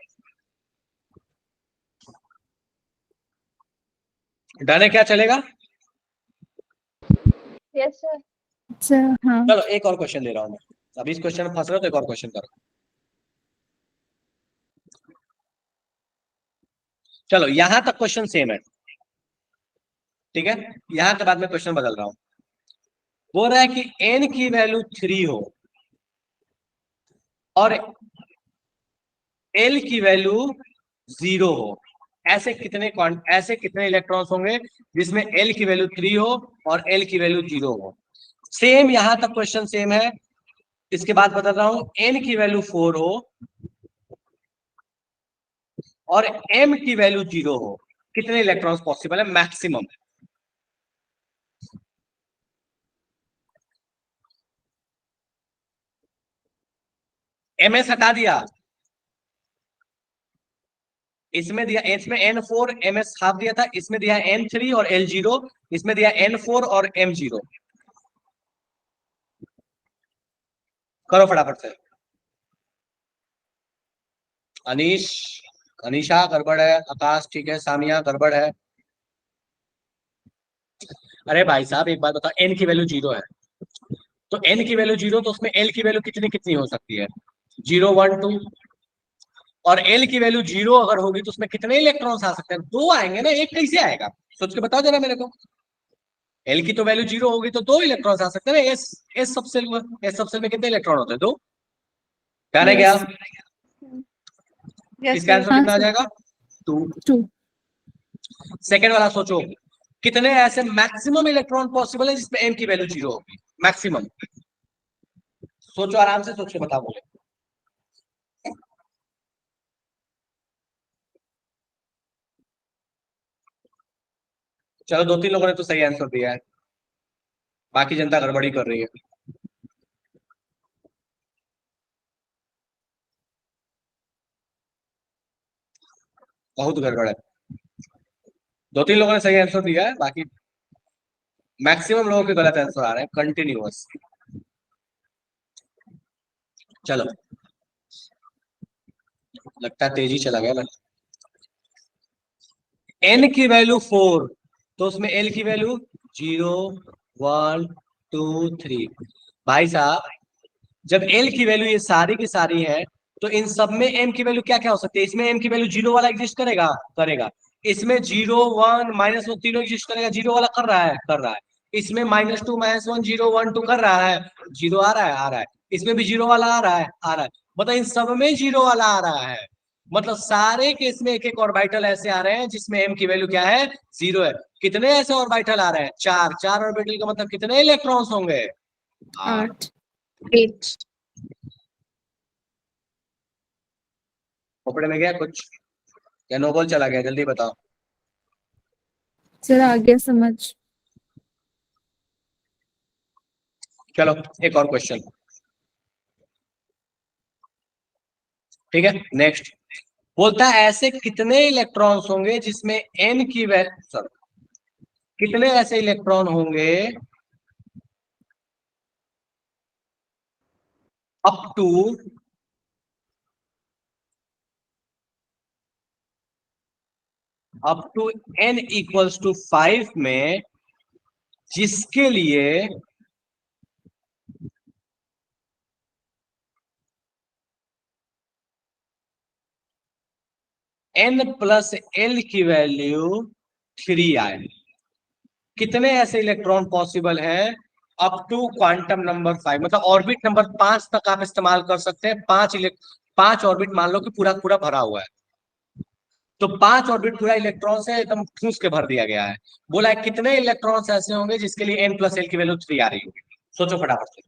डन है, क्या चलेगा? Yes sir. अच्छा हाँ चलो एक और क्वेश्चन ले रहा हूं मैं, अभी इस क्वेश्चन में फंस रहे हो तो एक और क्वेश्चन करो। चलो यहां तक क्वेश्चन सेम है, ठीक है? यहां के बाद में क्वेश्चन बदल रहा हूं। बोल रहा है कि n की वैल्यू 3 हो और l की वैल्यू 0 हो, ऐसे कितने इलेक्ट्रॉन्स होंगे जिसमें l की वैल्यू 3 हो और l की वैल्यू 0 हो? सेम, यहां तक क्वेश्चन सेम है। इसके बाद बता रहा हूं, n की वैल्यू 4 हो और m की वैल्यू 0 हो, कितने इलेक्ट्रॉन्स पॉसिबल है मैक्सिमम? ms हटा दिया, इसमें n4 ms हाफ दिया था, इसमें दिया n3 और l0, इसमें दिया n4 और m0। करो फटाफट से। अनीश, अनीशा गड़बड़ है, आकाश ठीक है, सामिया गड़बड़ है। अरे भाई साहब एक बात बताओ, n की वैल्यू 0 है तो n की वैल्यू 0, तो उसमें l की वैल्यू कितनी कितनी हो सकती है? 0 1 2। और l की वैल्यू 0 अगर होगी तो उसमें कितने इलेक्ट्रॉन्स आ सकते हैं? 2 आएंगे ना, एक कैसे आएगा? सोच के बताओ जरा मेरे को। l की तो वैल्यू 0 होगी तो 2 इलेक्ट्रॉन्स आ सकते हैं ना। एस सबसेल में कितने इलेक्ट्रॉन होते हैं? 2। ध्यान है क्या? यस यस इसका सर। आंसर हाँ कितना आ सर जाएगा? 2। 2 सेकेंड वाला सोचो, कितने ऐसे मैक्सिमम इलेक्ट्रॉन पॉसिबल है जिसमें n की वैल्यू 0 होगी मैक्सिमम? सोचो, आराम से सोच के बताओ मुझे। चलो 2 3 लोगों ने तो सही आंसर दिया है, बाकी जनता गड़बड़ी कर रही है। बहुत गड़बड़ है। 2 3 लोगों ने सही आंसर दिया है, बाकी मैक्सिमम लोगों के गलत आंसर आ रहे हैं कंटिन्यूअस। चलो, लगता है तेजी चला गया ना। n की वैल्यू 4, तो उसमें l की वैल्यू 0 1 2 3। भाई साहब, जब l की वैल्यू ये सारी की सारी है, तो इन सब में m की वैल्यू क्या क्या हो सकती है? इसमें m की वैल्यू 0 वाला एग्जिस्ट करेगा? करेगा। इसमें 0 1 -1 तीनों एग्जिस्ट करेगा? 0 वाला कर रहा है? कर रहा है। इसमें -2 -1 0 1 2 कर रहा है? 0 आ रहा है? आ रहा है। इसमें भी 0 वाला आ रहा है? आ रहा है। मतलब इन सब में 0 वाला आ रहा है, मतलब सारे केस में एक एक ऑर्बिटल ऐसे आ रहे हैं जिसमें m की वैल्यू क्या है? 0 है। कितने ऐसे ऑर्बिटल आ रहे हैं? 4। 4 ऑर्बिटल का मतलब कितने इलेक्ट्रॉन्स होंगे? 8। 8 8। कपड़े में गया कुछ या नोबल चला गया? जल्दी बताओ। सर आ गया समझ। चलो एक और क्वेश्चन, ठीक है? नेक्स्ट, बोलता है ऐसे कितने इलेक्ट्रॉन्स होंगे जिसमें एन की वैल्यू, सॉरी, कितने ऐसे इलेक्ट्रॉन होंगे up to n equals to 5 में, जिसके लिए n प्लस l की वैल्यू 3 आए। कितने ऐसे इलेक्ट्रॉन पॉसिबल हैं अप टू क्वांटम नंबर 5, मतलब ऑर्बिट नंबर 5 तक आप इस्तेमाल कर सकते हैं। 5 ऑर्बिट मान लो कि पूरा पूरा भरा हुआ है, तो 5 ऑर्बिट पूरा इलेक्ट्रॉन से एकदम ठूस के भर दिया गया है। बोला है कितने इलेक्ट्रॉन्स ऐसे होंगे जिसके लिए n प्लस l की वैल्यू 3 आ रही होगी। सोचो फटाफट से।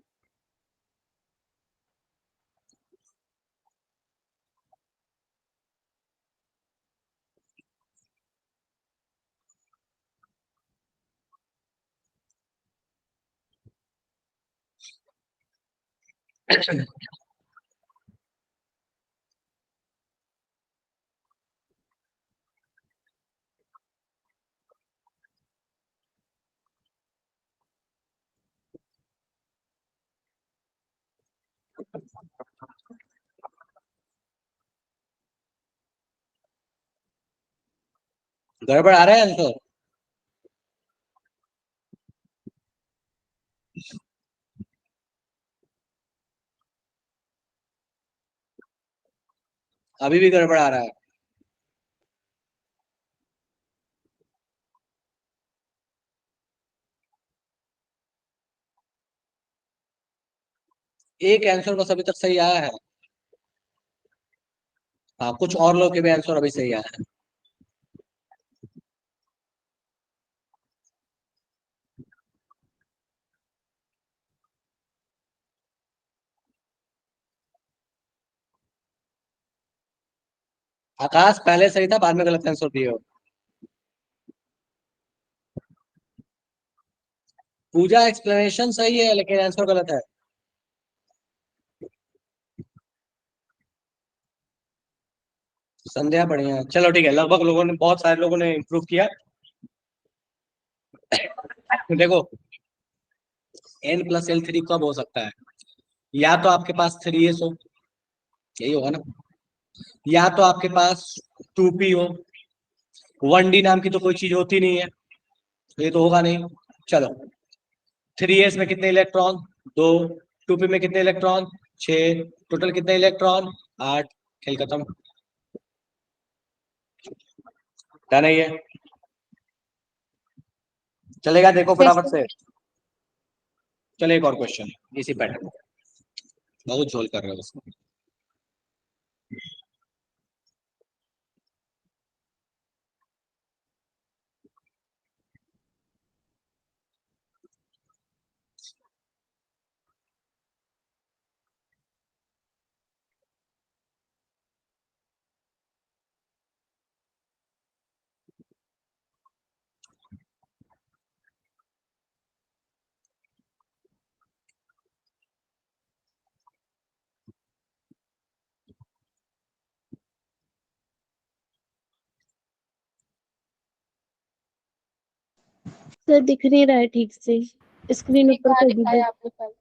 गड़बड़ आ रहा है आंसर? अभी भी गड़बड़ आ रहा है? एक आंसर बस अभी तक सही आया है। हाँ, कुछ और लोग के भी आंसर अभी सही आया है। आकाश पहले सही था, बाद में गलत आंसर दिए हो। पूजा एक्सप्लेनेशन सही है लेकिन आंसर गलत है। संध्या बढ़िया, चलो ठीक है, लगभग लोगों ने, बहुत सारे लोगों ने इम्प्रूव किया। देखो, n प्लस l 3 कब हो सकता है? या तो आपके पास 3s हो, यही होगा ना, या तो आपके पास 2p हो। 1d नाम की तो कोई चीज होती नहीं है, तो ये तो होगा नहीं। चलो, 3s में कितने इलेक्ट्रॉन? 2। 2p में कितने इलेक्ट्रॉन? 6। टोटल कितने इलेक्ट्रॉन? 8। खेल खत्म। क्या नहीं है? चलेगा, देखो फटाफट से। चलो एक और क्वेश्चन इसी पैटर्न, बहुत झोल कर रहे हो उसमें। सर दिख नहीं रहा है ठीक से, स्क्रीन ऊपर कर दीजिए। आपने कल।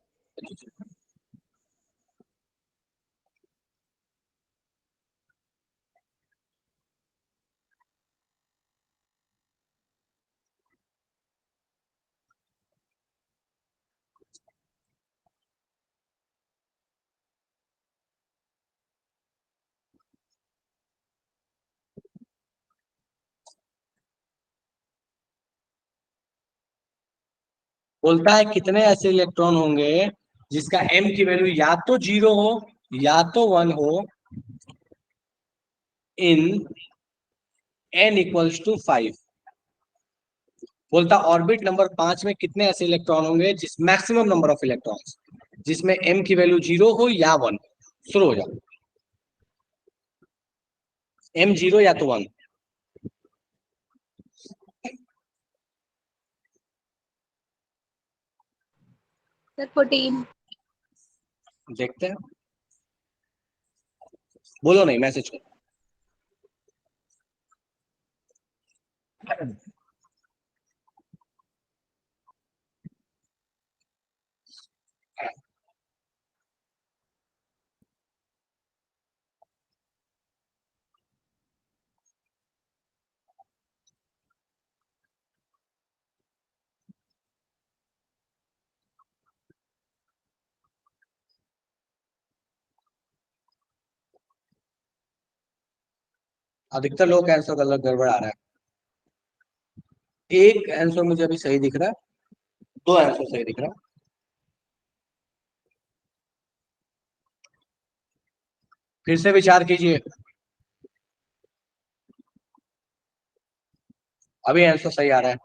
बोलता है कितने ऐसे इलेक्ट्रॉन होंगे जिसका m की वैल्यू या तो 0 हो या तो 1 हो इन n इक्वल्स टू 5। बोलता ऑर्बिट नंबर 5 में कितने ऐसे इलेक्ट्रॉन होंगे, जिस मैक्सिमम नंबर ऑफ इलेक्ट्रॉन्स जिसमें m की वैल्यू 0 हो या 1। शुरू हो जाओ। m 0 या तो 1। सर 14। देखते हैं, बोलो नहीं, मैसेज करो। अधिकतर लोग का आंसर गलत गड़बड़ आ रहा है। एक आंसर मुझे अभी सही दिख रहा है, दो आंसर सही दिख रहा है। फिर से विचार कीजिए, अभी आंसर सही आ रहा है।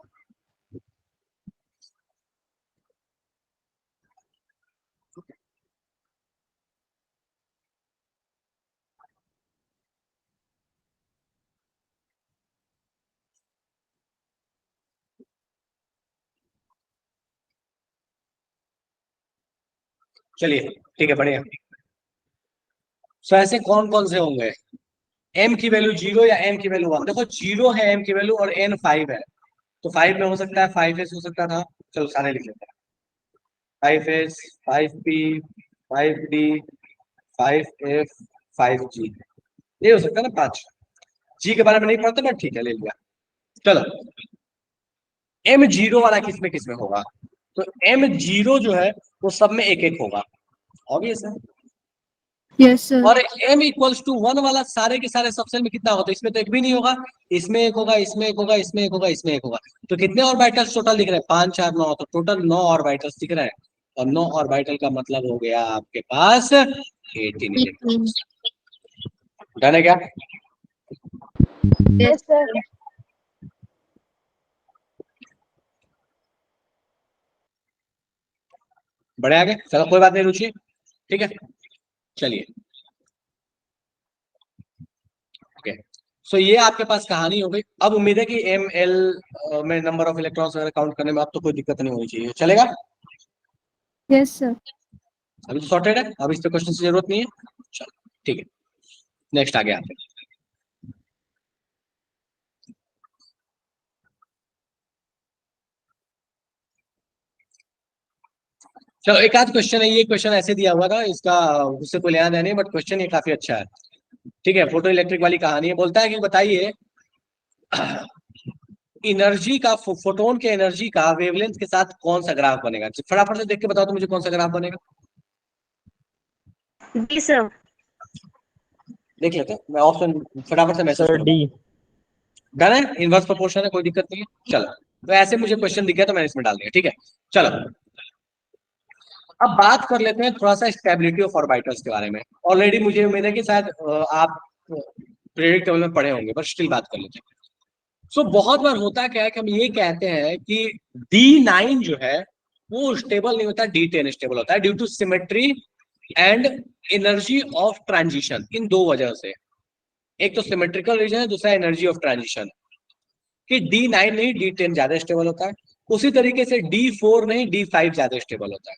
चलिए ठीक है, बढ़िया। सो ऐसे कौन कौन से होंगे एम की वैल्यू 0 या एम की वैल्यू 1? देखो 0 है एम की वैल्यू और एन 5 है, तो 5 में हो सकता है 5s हो सकता था। चलो सारे लिख लेते हैं, 5s, 5p, 5d, 5f, 5g, ये हो सकता है ना 5। जी के बारे में नहीं पढ़ते बट ठीक है, ले लिया। चलो एम 0 वाला किस में होगा? तो एम 0 जो है वो सब में एक एक होगा, ऑब्वियस है। Yes sir. और m इक्वल्स टू 1 वाला सारे के सारे सबसेल में कितना होता है? इसमें तो एक भी नहीं होगा, इसमें एक होगा, इसमें एक होगा, इसमें एक होगा, इसमें एक होगा। तो कितने ऑर्बिटल्स टोटल दिख रहे हैं? 5 4 9, तो टोटल 9 ऑर्बिटल्स दिख रहे हैं। और 9 ऑर्बिटल का मतलब हो गया आपके पास 18 इलेक्ट्रॉन्स। डन है क्या? Yes sir. बढ़े आगे, चलो कोई बात नहीं रुचि, ठीक है। चलिए ओके, सो ये आपके पास कहानी हो गई। अब उम्मीद है कि एम एल में नंबर ऑफ इलेक्ट्रॉन्स वगैरह काउंट करने में अब तो कोई दिक्कत नहीं होनी चाहिए, चलेगा? Yes sir. अभी तो सॉर्टेड है, अब इस पे क्वेश्चन की जरूरत नहीं है। चलो ठीक है, नेक्स्ट आगे आते हैं। चलो एक आध क्वेश्चन है, ये क्वेश्चन ऐसे दिया हुआ था, इसका उससे कोई लेना देना नहीं, बट क्वेश्चन ये काफी अच्छा है। ठीक है, फोटो इलेक्ट्रिक वाली कहानी है। बोलता है कि बताइए एनर्जी का, फोटोन के एनर्जी का वेवलेंथ के साथ कौन सा ग्राफ बनेगा? फटाफट से देख के बताओ तो मुझे कौन सा ग्राफ बनेगा। D sir. देख लेते हैं, मैं ऑप्शन फटाफट से मैसेज सर करूंगा। डी। डन है, इनवर्स प्रोपोर्शन है, कोई दिक्कत नहीं है। चलो तो ऐसे मुझे क्वेश्चन दिख गया तो मैंने इसमें डाल दिया, ठीक है। चलो अब बात कर लेते हैं थोड़ा सा स्टेबिलिटी ऑफ ऑर्बिटल्स के बारे में। ऑलरेडी मुझे उम्मीद है कि शायद आप पीरियडिक टेबल में पढ़े होंगे, पर स्टिल बात कर लेते हैं। सो बहुत बार होता क्या है कि हम ये कहते हैं कि D9 जो है वो स्टेबल नहीं होता, D10 स्टेबल होता है, due to symmetry and energy of transition. इन दो वजह से, एक तो सिमेट्रिकल रीजन है, दूसरा एनर्जी ऑफ ट्रांजिशन, कि D9 नहीं D10 ज्यादा स्टेबल होता है। उसी तरीके से D4 नहीं D5 ज्यादा स्टेबल होता है।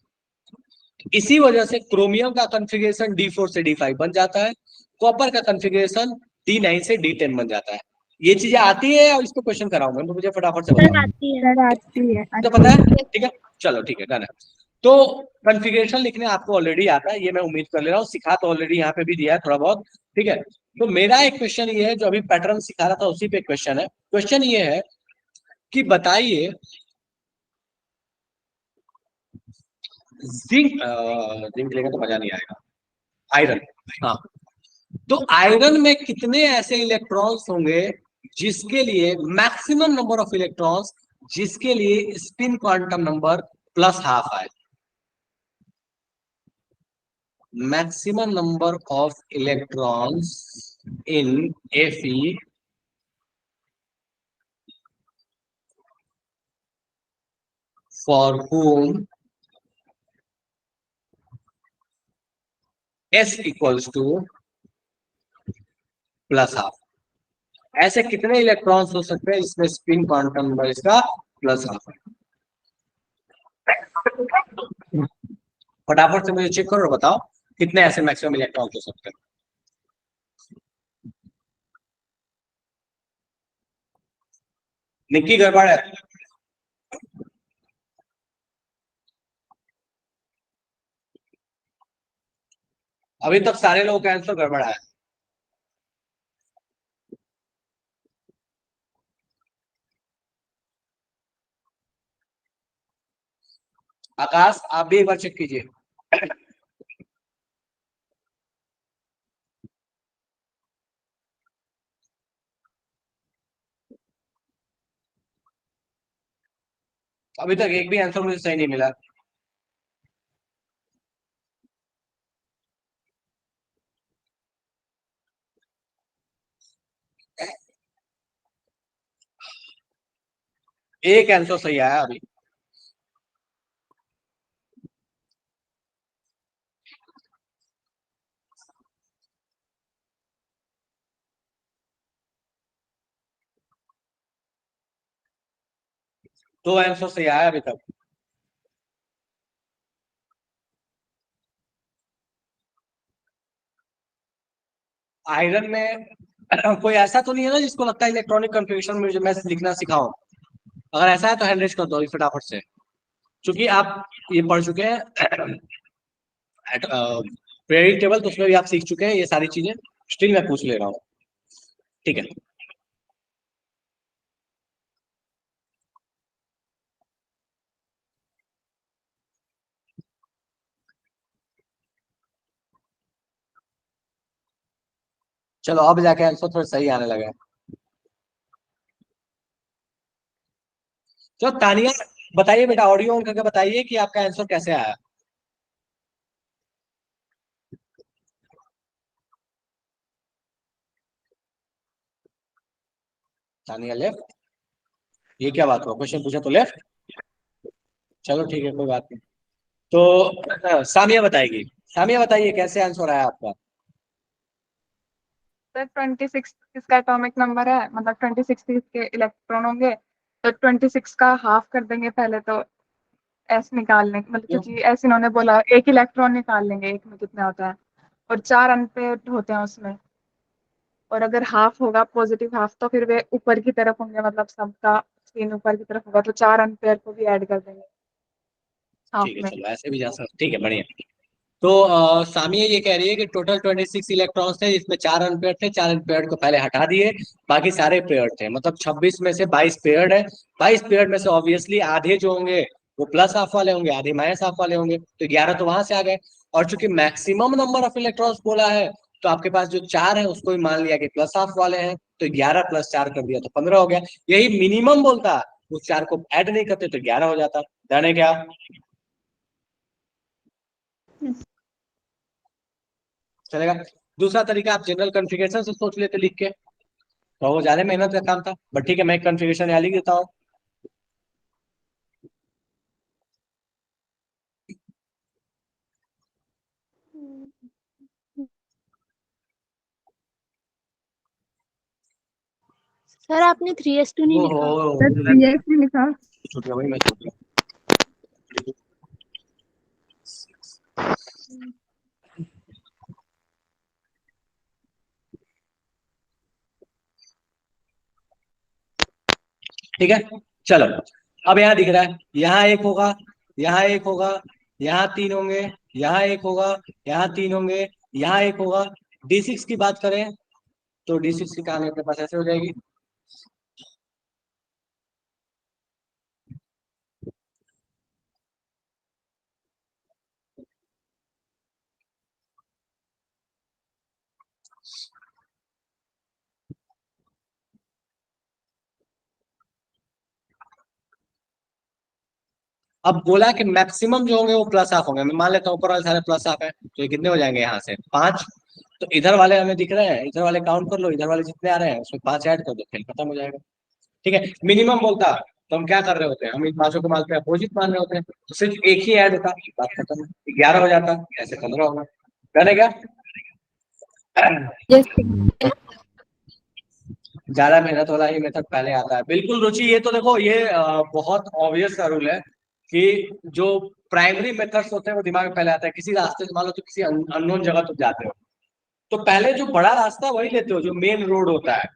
इसी वजह से क्रोमियम का कॉन्फ़िगरेशन D4 से D5 बन जाता है, कॉपर का कॉन्फ़िगरेशन D9 से D10 बन जाता है। ये चीजें आती है और इसको क्वेश्चन कराऊंगा, तो मुझे फटाफट से सर बताओ। आती है। सर आती है। तो पता है, ठीक है, चलो ठीक है, डन है। तो कॉन्फ़िगरेशन लिखने आपको ऑलरेडी आता है, ये मैं उम्मीद कर ले रहा हूँ, सिखा तो ऑलरेडी यहाँ पे भी दिया है थोड़ा बहुत, ठीक है। तो मेरा एक क्वेश्चन ये है, जो अभी पैटर्न सिखा रहा था उसी पे क्वेश्चन है। क्वेश्चन ये है कि बताइए जिंक, जिंक लेगा तो मजा नहीं आएगा, आयरन, हाँ। तो आयरन में कितने ऐसे इलेक्ट्रॉन्स होंगे जिसके लिए मैक्सिमम नंबर ऑफ इलेक्ट्रॉन्स, जिसके लिए स्पिन क्वांटम नंबर +½ आए? Maximum number of electrons in Fe for whom S equals to +½ ऐसे कितने इलेक्ट्रॉन्स हो सकते हैं इसमें स्पिन क्वांटम नंबर इसका +½ है? फटाफट से मुझे चेक करो और बताओ कितने ऐसे मैक्सिमम इलेक्ट्रॉन्स हो सकते हैं। निक्की गड़बड़ है, अभी तक सारे लोगों का आंसर गड़बड़ है। आकाश आप भी एक बार चेक कीजिए। अभी तक एक भी आंसर मुझे सही नहीं मिला। एक आंसर सही आया अभी। दो आंसर सही आया अभी तक। आयरन में कोई ऐसा तो नहीं है ना जिसको लगता है इलेक्ट्रॉनिक कन्फिग्रेशन में मैं लिखना सिखाऊं? अगर ऐसा है तो हैंड रेज कर दो अभी फटाफट से, क्योंकि आप ये पढ़ चुके हैं पीरियडिक टेबल, तो उसमें भी आप सीख चुके हैं ये सारी चीजें। स्टिल मैं पूछ ले रहा हूँ, ठीक है। चलो अब जाके आंसर थोड़ा सही आने लगा है। चलो तानिया बताइए बेटा, ऑडियो ऑन करके बताइए कि आपका आंसर कैसे आया। तानिया लेफ्ट? ये क्या बात हुआ, क्वेश्चन पूछा तो लेफ्ट? चलो ठीक है, कोई बात नहीं। तो सामिया बताएगी। सामिया बताइए कैसे आंसर आया आपका। सर 26 इसका एटॉमिक नंबर है, मतलब 26 इसके इलेक्ट्रॉन होंगे, तो 26 का हाफ कर देंगे पहले तो एस निकाल लेंगे, मतलब क्यों? क्योंकि ऐसे इन्होंने बोला एक इलेक्ट्रॉन निकाल लेंगे, एक में कितना होता है, और 4 अनपेयर्ड होते हैं उसमें, और अगर हाफ होगा पॉजिटिव हाफ तो फिर वे ऊपर की तरफ होंगे, मतलब सबका स्पिन ऊपर की तरफ होगा, तो 4 अनपेयर को भी ऐड कर देंगे हाफ ठीक है, में। चलो ऐसे भी जा सकते, ठीक है, बढ़िया। तो सामिया ये कह रही है कि टोटल 26 इलेक्ट्रॉन्स थे, जिसमें 4 अनपेयर्ड थे। 4 अनपेयर्ड को पहले हटा दिए, बाकी सारे पेयर्ड थे। मतलब 26 में से 22 पेयर्ड है। 22 पेयर्ड में से ऑब्वियसली आधे जो होंगे वो प्लस हाफ वाले होंगे, आधे माइनस हाफ वाले होंगे, तो 11 तो वहां से आ गए। और चूंकि मैक्सिमम नंबर ऑफ इलेक्ट्रॉन्स बोला है, तो आपके पास जो 4 है उसको भी मान लिया कि प्लस हाफ वाले हैं, तो 11 + 4 कर दिया तो 15 हो गया। यही मिनिमम बोलता, उस 4 को ऐड नहीं करते तो 11 हो जाता। जाने क्या? चलेगा। दूसरा तरीका, आप जनरल कॉन्फ़िगरेशन से सोच लेते लिख के, तो वो ज्यादा मेहनत का काम था, बट ठीक है, मैं एक कॉन्फ़िगरेशन यहाँ लिख देता हूँ। सर आपने 3s2 नहीं लिखा। सर ओहो, 3s नहीं लिखा। छूट गया, वही मैं छूट गया। ठीक है, चलो। अब यहाँ दिख रहा है, यहाँ एक होगा, यहाँ एक होगा, यहाँ 3 होंगे, यहाँ एक होगा, यहाँ 3 होंगे, यहाँ एक होगा। D6 की बात करें तो D6 की कहानी अपने पास ऐसे हो जाएगी। अब बोला कि मैक्सिमम जो होंगे वो प्लस हाफ होंगे, मैं मान लेता हूँ ऊपर वाले सारे प्लस हाफ है, तो ये कितने हो जाएंगे यहाँ से 5। तो इधर वाले हमें दिख रहे हैं, इधर वाले काउंट कर लो, इधर वाले जितने आ रहे हैं उसमें 5 ऐड कर दो, खेल खत्म हो जाएगा। ठीक है, मिनिमम बोलता तो हम क्या कर रहे होते हैं, हम इन पांचों को मान पे अपोजिट मान रहे होते हैं, तो सिर्फ एक ही ऐड होता, बात खत्म, 11 हो जाता, ऐसे 15 होगा। कहने क्या? यस ज्यादा मेहनत वाला ही मेथड पहले आता है, बिल्कुल रुचि। ये तो देखो, ये बहुत ऑब्वियस सा रूल है कि जो प्राइमरी मेथड्स होते हैं वो दिमाग में पहले आता है। किसी रास्ते से मान लो तो किसी अननोन जगह तुम जाते हो, तो पहले जो बड़ा रास्ता वही लेते हो जो मेन रोड होता है।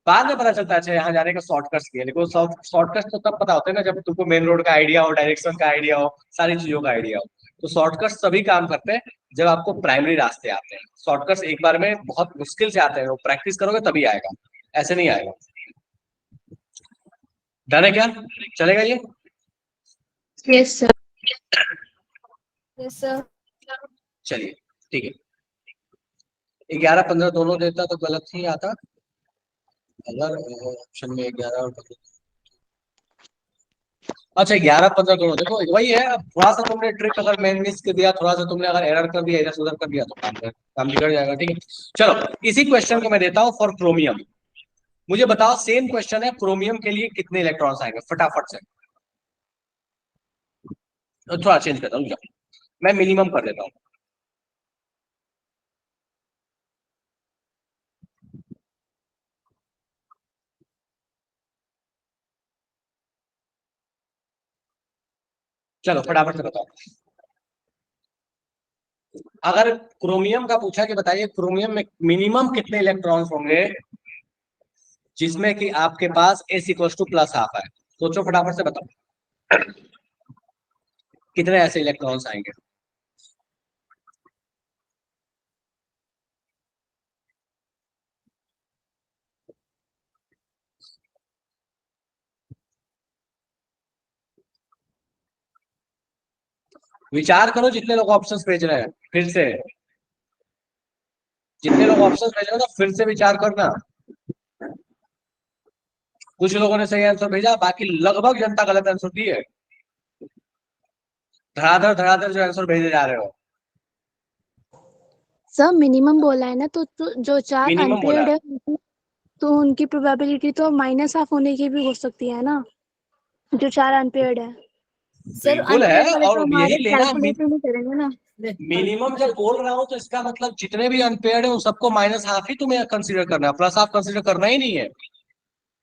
बाद में पता चलता है अच्छा यहाँ जाने का शॉर्टकट्स भी है, लेकिन शॉर्टकट्स तो तब पता होते हैं ना जब तुमको मेन रोड का आइडिया हो, डायरेक्शन का आइडिया हो, सारी चीजों का आइडिया हो। तो शॉर्टकट्स तभी काम करते हैं जब आपको प्राइमरी रास्ते आते हैं। शॉर्टकट्स एक बार में बहुत मुश्किल से आते हैं, वो प्रैक्टिस करोगे तभी आएगा, ऐसे नहीं आएगा। डन है क्या? चलेगा ये? Yes sir. Yes sir. चलिए, ठीक है। 11 15 दोनों देता तो गलत ही आता, अगर ऑप्शन में 11 और 15। अच्छा 11-15 दोनों, देखो वही है, अब थोड़ा सा तुमने ट्रिक अगर मैं मिस कर दिया, थोड़ा सा तुमने अगर एरर कर दिया, इधर से उधर कर दिया, तो काम बिगड़ जाएगा। ठीक है, चलो इसी क्वेश्चन को मैं देता हूँ फॉर क्रोमियम। मुझे बताओ, सेम क्वेश्चन है, क्रोमियम के लिए कितने इलेक्ट्रॉन्स आएंगे फटाफट से। तो थोड़ा चेंज करता हूँ, मैं मिनिमम कर देता हूँ। चलो फटाफट से बताओ, अगर क्रोमियम का पूछा कि बताइए क्रोमियम में मिनिमम कितने इलेक्ट्रॉन्स होंगे जिसमें कि आपके पास S equal two plus half है, सोचो फटाफट से बताओ कितने ऐसे इलेक्ट्रॉन्स आएंगे। विचार करो, जितने लोग ऑप्शंस भेज रहे हैं, फिर से जितने लोग ऑप्शंस भेज रहे हैं ना, फिर से विचार करना। कुछ लोगों ने सही आंसर भेजा, बाकी लगभग जनता गलत आंसर दी है। धड़ाधड़ धड़ाधड़ जो आंसर भेजे जा रहे हो। सर मिनिमम बोला है ना, तो जो चार मिनिमम बोला अनपेयर्ड है। है तो उनकी प्रोबेबिलिटी तो माइनस हाफ होने की भी हो सकती है ना, जो चार अनपेयर्ड है। सर बिल्कुल है, अनपेड वाले और तो यही हमारे लेना। कैलकुलेट नहीं करेंगे ना। मिनिमम जब बोल रहा हूं तो इसका मतलब जितने भी अनपेयर्ड है उन सबको माइनस हाफ ही तुम्हें कंसीडर करना है, प्लस हाफ कंसीडर करना ही नहीं है।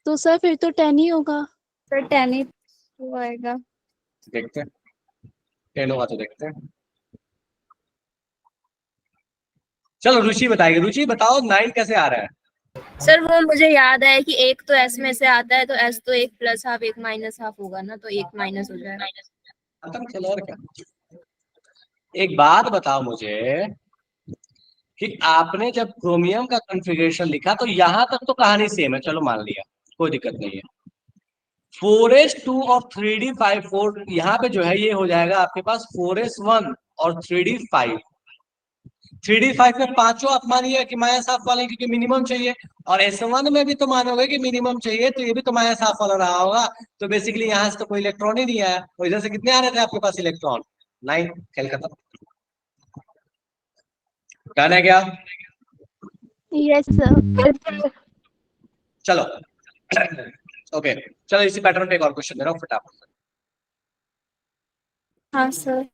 तो सर फिर तो 10 ही होगा। सर 10 ही तो आएगा। देखते हैं 10 होगा तो देखते हैं। चलो रुचि बताएगी, रुचि बताओ 9 कैसे आ रहा है। सर वो मुझे याद है कि एक तो एस में से आता है, तो एस तो एक प्लस हाफ एक माइनस हाफ होगा ना, तो एक माइनस हो जाएगा। खत्म, चलो और क्या। एक बात बताओ मुझे कि आपने जब क्रोमियम का कॉन्फ़िगरेशन लिखा तो यहां तक तो कहानी सेम है, चलो मान लिया, कोई दिक्कत नहीं है। 4s2 और 3d5 यहाँ पे जो है ये हो जाएगा आपके पास 4s1 और 3d5। 3d5 में पांचों आप मानिए कि माया साफ वाले, क्योंकि मिनिमम चाहिए, और S1 में भी तो मानोगे कि मिनिमम चाहिए, तो ये भी तो माया साफ वाला रहा होगा। तो बेसिकली यहाँ से तो कोई इलेक्ट्रॉन ही नहीं आया, तो इधर से कितने आ रहे थे आपके पास इलेक्ट्रॉन? 9। खेल खत्म। डन है क्या? Yes sir. चलो ओके, चलो इसी पैटर्न पे एक और क्वेश्चन दे रहा हूँ फटाफट से। हाँ सर।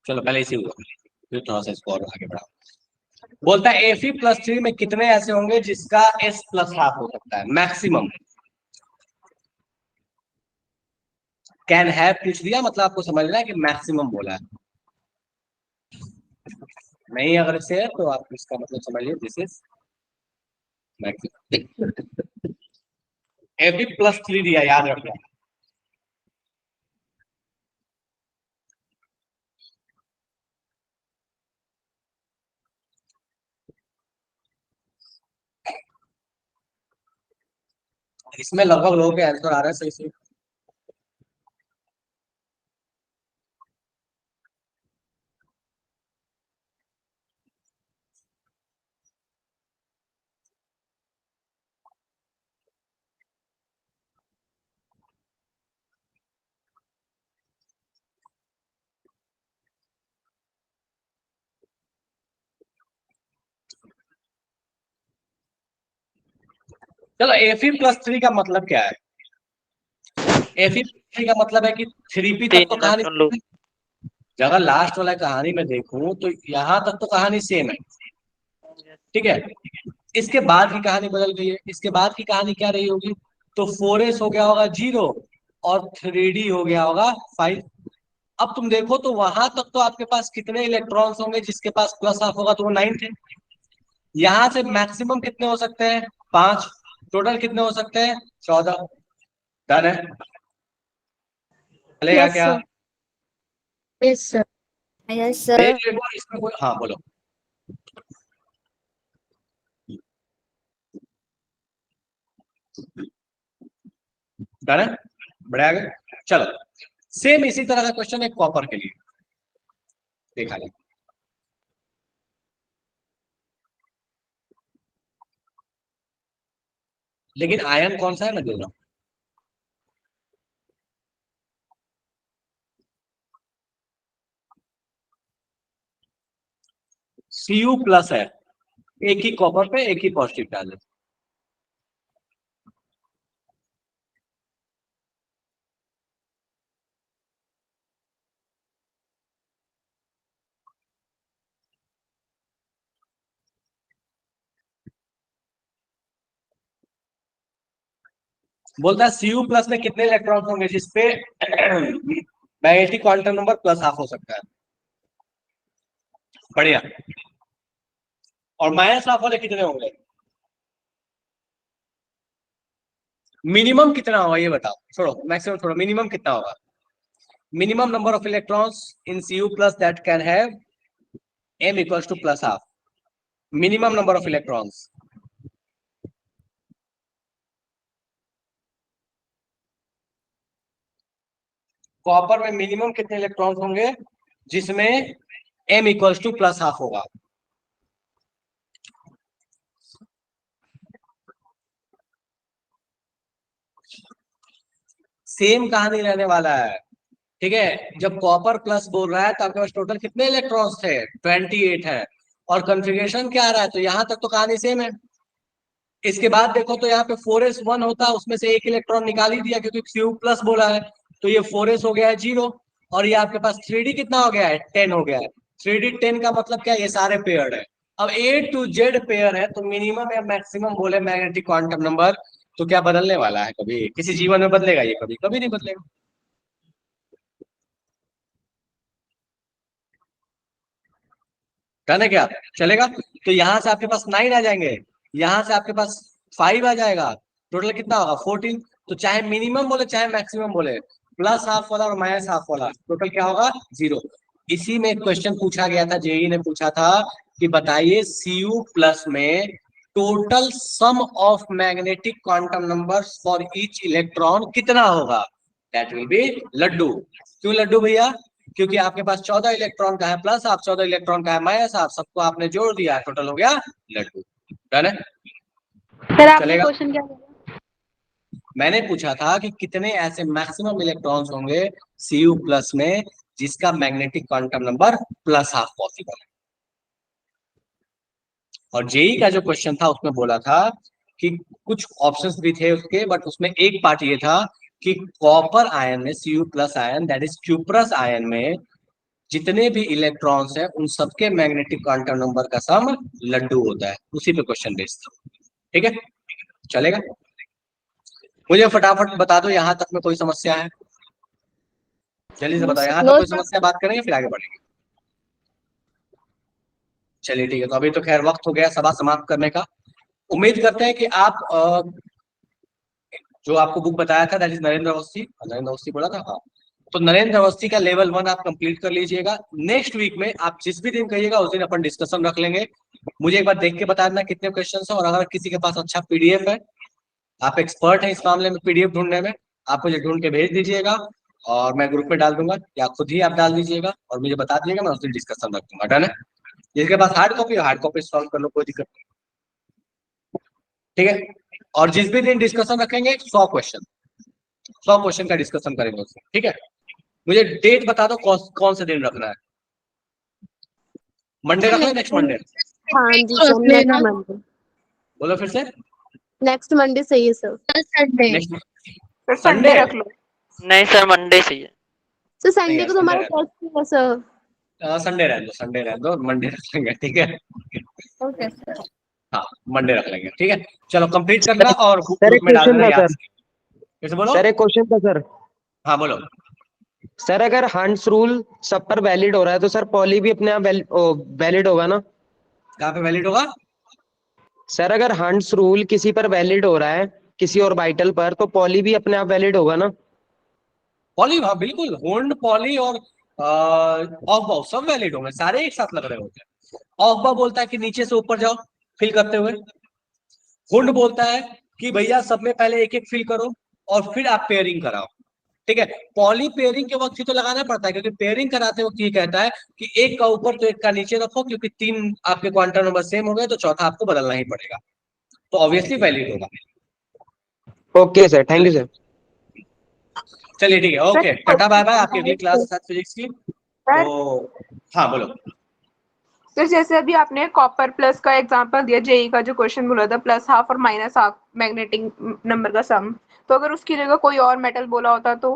चलो पहले इसी हुआ, फिर थोड़ा सा इसको और आगे बढ़ा। बोलता है Fe+3 में कितने ऐसे होंगे जिसका S प्लस हाफ हो सकता है मैक्सिमम। कैन हैव पूछ दिया, मतलब आपको समझना है कि मैक्सिमम बोला है। नहीं अगर इसे है तो आप इसका मतलब समझिए दिस इज मैक्सिमम। Fe+3 दिया, याद रखना। इसमें लगभग लोगों के आंसर आ रहे हैं सही से। चलो Fe+3 का मतलब क्या है? Fe+3 का मतलब है कि 3p तक तीन तो ना कहानी, सुन लो। अगर लास्ट वाला कहानी में देखूं तो यहां तक तो कहानी सेम है, ठीक है। इसके बाद की कहानी बदल गई है, इसके बाद की कहानी क्या रही होगी? तो 4s हो गया होगा 0 और 3d हो गया होगा 5। अब तुम देखो तो वहां तक तो आपके पास कितने इलेक्ट्रॉन्स होंगे, जिसके पास प्लस हाफ होगा तो वो 9 थे। यहां से मैक्सिमम कितने हो सकते हैं, 5। टोटल कितने हो सकते हैं, 14। डन है, चलेगा यस क्या? Sir. Yes sir. Yes sir. इसमें कोई, हाँ बोलो। डन है, बढ़िया आगे। चलो सेम इसी तरह का क्वेश्चन एक कॉपर के लिए देखा जाए। लेकिन आयन कौन सा है मैं दे रहा हूं। Cu प्लस है, एक ही कॉपर पे एक ही पॉजिटिव चार्ज। बोलता है Cu प्लस में कितने इलेक्ट्रॉन होंगे जिसपे magnetic quantum number plus half हो सकता है। बढ़िया। और माइनस हाफ वाले कितने होंगे, मिनिमम कितना होगा ये बताओ, छोड़ो मैक्सिमम छोड़ो, मिनिमम कितना होगा। Minimum number of electrons in Cu plus that can have m equals two plus half. Minimum number of electrons, copper में मिनिमम कितने इलेक्ट्रॉन्स होंगे जिसमें m equals two plus half होगा। सेम कहानी रहने वाला है, ठीक है। जब कॉपर प्लस बोल रहा है तो आपके पास टोटल कितने इलेक्ट्रॉन्स थे, 28 है। और कॉन्फ़िगरेशन क्या आ रहा है, तो यहां तक तो कहानी सेम है। इसके बाद देखो तो यहाँ पे 4s1 होता, उसमें से एक इलेक्ट्रॉन निकाल ही दिया क्योंकि Cu प्लस बोला है, तो ये 4s हो गया है 0। और ये आपके पास 3d कितना हो गया है, 10 हो गया है। 3d 10 का मतलब क्या है, ये सारे पेयर है। अब A to Z पेयर है, तो मिनिमम या मैक्सिमम बोले मैग्नेटिक क्वांटम नंबर, तो क्या बदलने वाला है, कभी किसी जीवन में बदलेगा ये, कभी कभी नहीं बदलेगा। डन है क्या, चलेगा। तो यहां से आपके पास 9 आ जाएंगे, यहां से आपके पास 5 आ जाएगा, टोटल कितना होगा 14। तो चाहे मिनिमम बोले चाहे मैक्सिमम बोले, प्लस हाफ वाला और माइनस हाफ वाला टोटल क्या होगा, 0। इसी में क्वेश्चन पूछा गया था, जेई ने पूछा था कि बताइए Cu प्लस में total sum of magnetic quantum numbers for each electron कितना होगा, दैट विल बी लड्डू। क्यों लड्डू भैया, क्योंकि आपके पास 14 इलेक्ट्रॉन का है प्लस हाफ, 14 इलेक्ट्रॉन का है माइनस हाफ, सबको आपने जोड़ दिया, टोटल हो गया लड्डू। डन है, सर आपने चलेगा। क्वेश्चन क्या बोला? मैंने पूछा था कि कितने ऐसे मैक्सिमम इलेक्ट्रॉन्स होंगे Cu प्लस में जिसका magnetic quantum number plus half possible है। और जेई का जो क्वेश्चन था उसमें बोला था कि कुछ ऑप्शंस भी थे उसके, बट उसमें एक पार्ट ये था कि कॉपर आयन में Cu plus ion that is cuprous ion में जितने भी इलेक्ट्रॉन्स हैं उन सबके मैग्नेटिक क्वांटम नंबर का सम लड्डू होता है। उसी पे क्वेश्चन बेस्ड था, ठीक है, चलेगा। मुझे फटाफट बता दो यहां तक में कोई समस्या है, जल्दी से बताओ यहां तक नो कोई सर। समस्या, बात करेंगे फिर आगे बढ़ेंगे। चलिए ठीक है, तो अभी तो खैर वक्त हो गया सभा समाप्त करने का। उम्मीद करते हैं कि आप जो आपको बुक बताया था दैट इज नरेंद्र अवस्थी, नरेंद्र अवस्थी बोला था, हाँ। तो नरेंद्र अवस्थी का लेवल 1 आप कंप्लीट कर लीजिएगा। नेक्स्ट वीक में आप जिस भी दिन कहिएगा उस दिन अपन डिस्कशन रख लेंगे। मुझे एक बार देख के बता देना कितने क्वेश्चन है, और अगर किसी के पास अच्छा पीडीएफ है, आप एक्सपर्ट हैं इस मामले में पीडीएफ ढूंढने में, आप मुझे ढूंढ के भेज दीजिएगा और मैं ग्रुप में डाल दूंगा, या खुद ही आप डाल दीजिएगा और मुझे बता दीजिएगा, मैं उस दिन डिस्कशन रख दूंगा। डन है, जिसके पास हार्ड कॉपी सॉल्व कर लो, कोई दिक्कत नहीं, ठीक है। और जिस भी दिन डिस्कशन रखेंगे 100 क्वेश्चन का डिस्कशन करेंगे उसमें, ठीक है। मुझे डेट बता दो कौन से दिन रखना है, मंडे रख लो, नेक्स्ट मंडे। हाँ जी सर, नेक्स्ट मंडे। बोलो फिर से, नेक्स्ट मंडे सही है सर। संडे। नेक्स्ट फिर संडे संडे रख लो। नहीं सर, मंडे सही है। सर नहीं संडे है, को तो हमारा टेस्ट है सर। संडे रहने दो, मंडे रख लेंगे, ठीक है। Okay sir. हाँ मंडे रख लेंगे, ठीक है। चलो कंप्लीट करना और सर ग्रुप एक में डाल क्वेश्चन देना था याद सर। से। कैसे बोलो? सर एक क्वेश्चन था सर। हाँ बोलो। सर अगर हंट्स रूल सब पर वैलिड हो रहा है तो सर पॉली भी अपने आप वैलिड होगा ना? कहाँ पे वैलिड होगा? सर अगर हंट्स रूल किसी पर वैलिड हो रहा है, किसी ऑर्बिटल पर, तो पॉली भी अपने आप वैलिड होगा ना? पॉली, हाँ बिल्कुल, होल्ड पॉली और ऑफ बाउ सब वैलिड होंगे, सारे एक साथ लग रहे होते हैं। ऑफ बाउ बोलता है कि नीचे से ऊपर जाओ फिल करते हुए। होल्ड बोलता है कि भैया सब में पहले एक एक फिल करो और फिर आप पेयरिंग कराओ। ठीक है, पॉली पेयरिंग के वक्त ही तो लगाना पड़ता है, क्योंकि पेयरिंग कराते वक्त ये कहता है कि एक का ऊपर तो एक का नीचे रखो, क्योंकि तीन आपके क्वांटम नंबर सेम हो गए तो चौथा आपको बदलना ही पड़ेगा, तो ऑब्वियसली वैलिड होगा। Okay sir, thank you sir. चलिए ठीक है, ओके, टाटा बाय बाय। आपकी अगली क्लास के साथ फिजिक्स की। सर तो हाँ बोलो। सर जैसे अभी आपने कॉपर प्लस का एग्जांपल दिया, जेई का जो क्वेश्चन बोला था, प्लस हाफ और माइनस हाफ मैग्नेटिक नंबर का सम, तो अगर उसकी जगह कोई और मेटल बोला होता तो?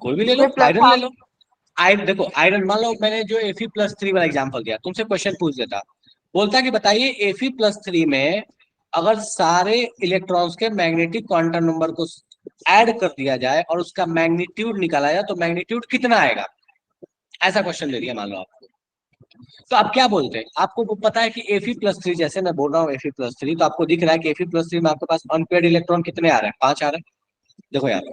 कोई भी ले लो, कोई प्लस आयरन ले हाफ। लो। देखो आयरन, मान लो मैंने जो Fe+3 वाला एग्जांपल दिया, तुमसे क्वेश्चन पूछ देता, बोलता कि बताइए Fe+3 में अगर सारे इलेक्ट्रॉन्स के मैग्नेटिक क्वांटम नंबर को ऐड कर दिया जाए और उसका मैग्नीट्यूड निकाला जाए तो मैग्नीट्यूड कितना आएगा, ऐसा क्वेश्चन दे दिया मान लो आपको। तो आप क्या बोलते हैं? आपको वो पता है कि Fe+3, जैसे मैं बोल रहा हूँ Fe+3, तो आपको दिख रहा है कि Fe+3 में आपके पास अनपेयर्ड इलेक्ट्रॉन कितने आ रहे हैं? 5 आ रहे हैं। देखो यार,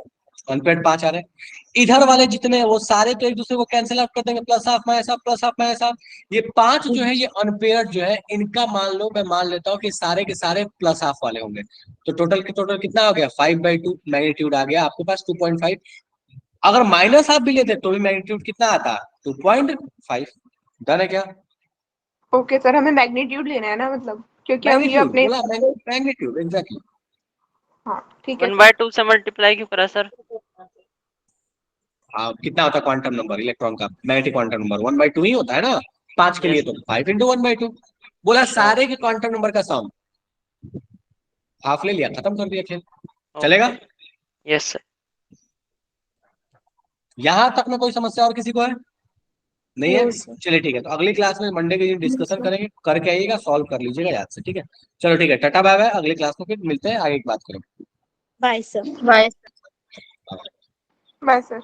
अनपेड 5 आ रहे हैं। इधर वाले जितने हैं वो सारे तो एक दूसरे को कैंसिल आउट कर देंगे, plus half minus half, plus half minus half. ये 5 जो है, ये अनपेयर्ड जो है, इनका मान लो, मैं मान लेता हूँ कि सारे के सारे प्लस हाफ वाले होंगे। तो टोटल के टोटल कितना हो गया? 5/2 मैग्नीट्यूड आ गया आपके पास, 2.5। अगर माइनस हाफ भी लेते तो भी मैग्नीट्यूड कितना आता? 2.5। डन है क्या? ओके सर, हमें मैग्नीट्यूड लेना है ना, मतलब क्योंकि हम ये मैग्नीट्यूड अपने। बोला, मैग्नीट्यूड एग्जैक्टली। हाँ ठीक है वन सर। बाय टू से मल्टीप्लाई क्यों करा सर? हाँ, कितना होता है क्वांटम नंबर इलेक्ट्रॉन का? मैग्नेटिक क्वांटम नंबर 1/2 ही होता है ना। 5 के लिए यस तो 5 × 1/2। बोला सारे के क्वांटम नंबर का सम, हाफ ले लिया, खत्म कर दिया खेल। चलेगा? ओके। Yes sir. यहां तक में कोई समस्या और किसी को है? नहीं है? No sir. चलिए ठीक है, तो अगली क्लास में मंडे के दिन नो डिस्कशन सर। करेंगे, करके आइएगा, सॉल्व कर लीजिएगा याद से, ठीक है? चलो ठीक है, टाटा बाय बाय, अगली क्लास में फिर मिलते हैं, आगे की बात करेंगे। Bye sir. Bye. Bye sir.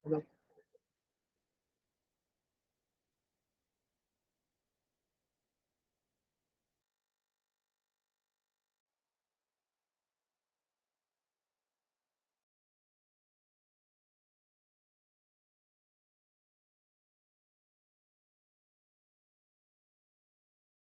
मतलब